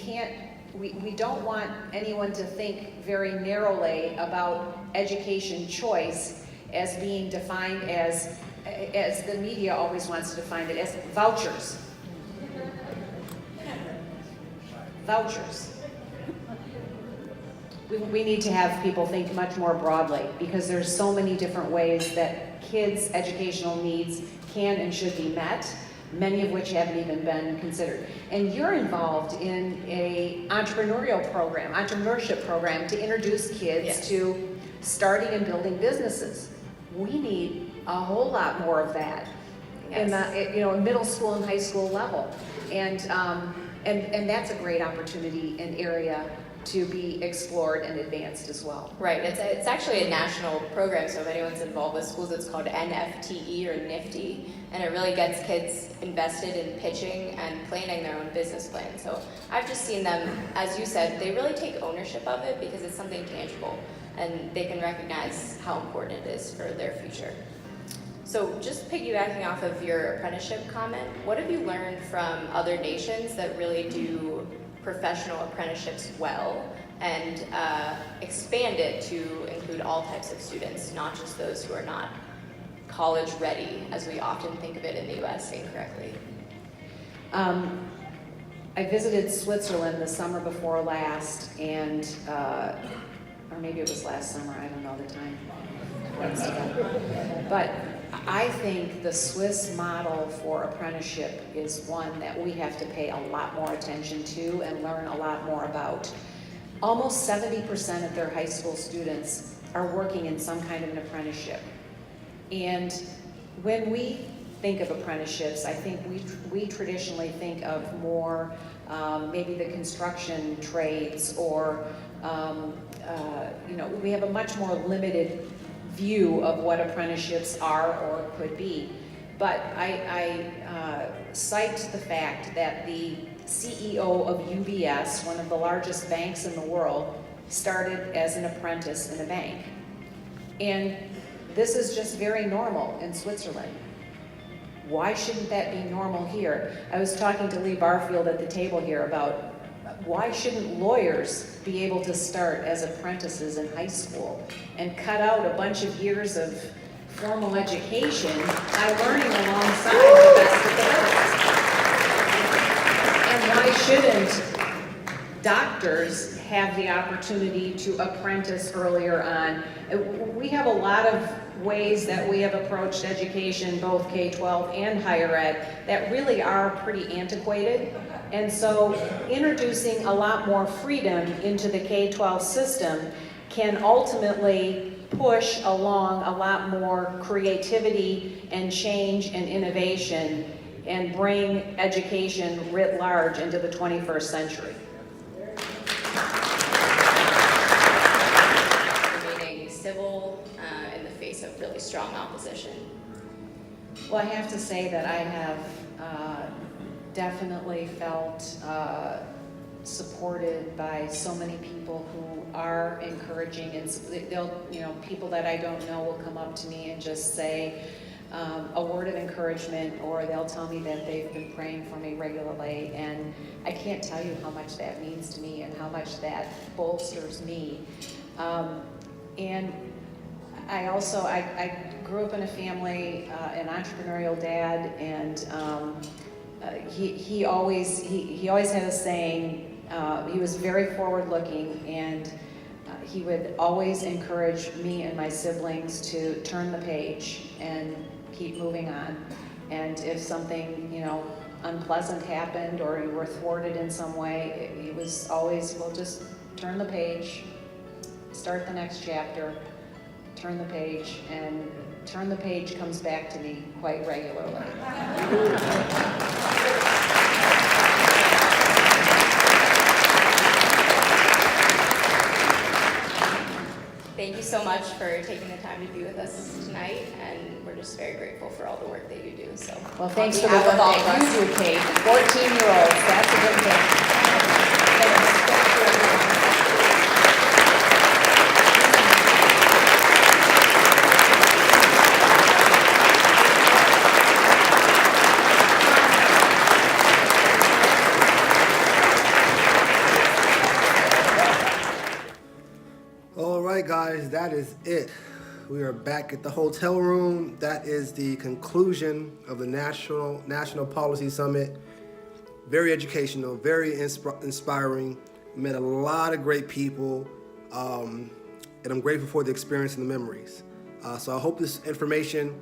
don't want anyone to think very narrowly about education choice as being defined as the media always wants to define it, as vouchers. Vouchers. We need to have people think much more broadly, because there's so many different ways that kids' educational needs can and should be met, many of which haven't even been considered. And you're involved in an entrepreneurship program to introduce kids to starting and building businesses. We need a whole lot more of that in the middle school and high school level, and that's a great opportunity and area to be explored and advanced as well. Right, it's actually a national program, so if anyone's involved with schools, it's called NFTE or NIFTY, and it really gets kids invested in pitching and planning their own business plan. So I've just seen them, as you said, they really take ownership of it because it's something tangible, and they can recognize how important it is for their future. So just piggybacking off of your apprenticeship comment, what have you learned from other nations that really do professional apprenticeships well and expand it to include all types of students, not just those who are not college ready, as we often think of it in the US incorrectly? I visited Switzerland the summer before last, and or maybe it was last summer, I don't know the time. But I think the Swiss model for apprenticeship is one that we have to pay a lot more attention to and learn a lot more about. Almost 70% of their high school students are working in some kind of an apprenticeship. And when we think of apprenticeships, I think we traditionally think of more maybe the construction trades, or we have a much more limited view of what apprenticeships are or could be. But I cite the fact that the CEO of UBS, one of the largest banks in the world, started as an apprentice in a bank. And this is just very normal in Switzerland. Why shouldn't that be normal here? I was talking to Lee Barfield at the table here about why shouldn't lawyers be able to start as apprentices in high school and cut out a bunch of years of formal education by learning alongside the best of the best? And why shouldn't doctors have the opportunity to apprentice earlier on? We have a lot of ways that we have approached education, both K-12 and higher ed, that really are pretty antiquated. And so introducing a lot more freedom into the K-12 system can ultimately push along a lot more creativity and change and innovation and bring education writ large into the 21st century. Remaining civil in the face of really strong opposition. Well, I have to say that I have definitely felt supported by so many people who are encouraging, and they'll, people that I don't know will come up to me and just say a word of encouragement, or they'll tell me that they've been praying for me regularly, and I can't tell you how much that means to me and how much that bolsters me. And I also, I grew up in a family, an entrepreneurial dad, and he always had a saying. He was very forward-looking, and he would always encourage me and my siblings to turn the page and keep moving on. And if something, unpleasant happened or you were thwarted in some way, he was always, well, just turn the page, start the next chapter, turn the page, and turn the page comes back to me quite regularly. Thank you so much for taking the time to be with us tonight, and we're just very grateful for all the work that you do. So, well, thanks for the work that you do, Kate. 14-year-olds, that's a good thing. All right, guys, that is it. We are back at the hotel room. That is the conclusion of the National Policy Summit. Very educational, very inspiring. Met a lot of great people, and I'm grateful for the experience and the memories. So I hope this information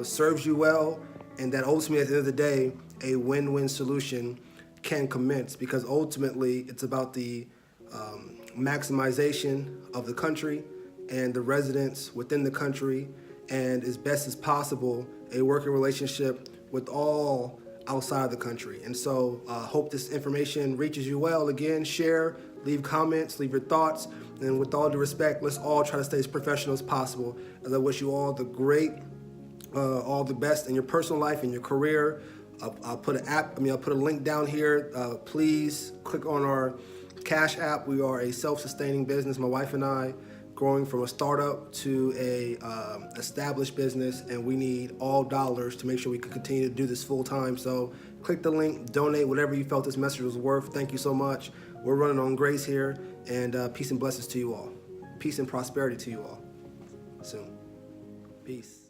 serves you well, and that ultimately at the end of the day, a win-win solution can commence, because ultimately it's about the maximization of the country and the residents within the country, and as best as possible, a working relationship with all outside of the country. And so hope this information reaches you well. Again, share, leave comments, leave your thoughts, and with all due respect, let's all try to stay as professional as possible. As I wish you all all the best in your personal life, in your career. I'll put a link down here. Please click on our Cash App. We are a self-sustaining business, my wife and I, growing from a startup to a established business, and we need all dollars to make sure we can continue to do this full time. So click the link, donate whatever you felt this message was worth. Thank you so much. We're running on grace here, and peace and blessings to you all. Peace and prosperity to you all soon. Peace.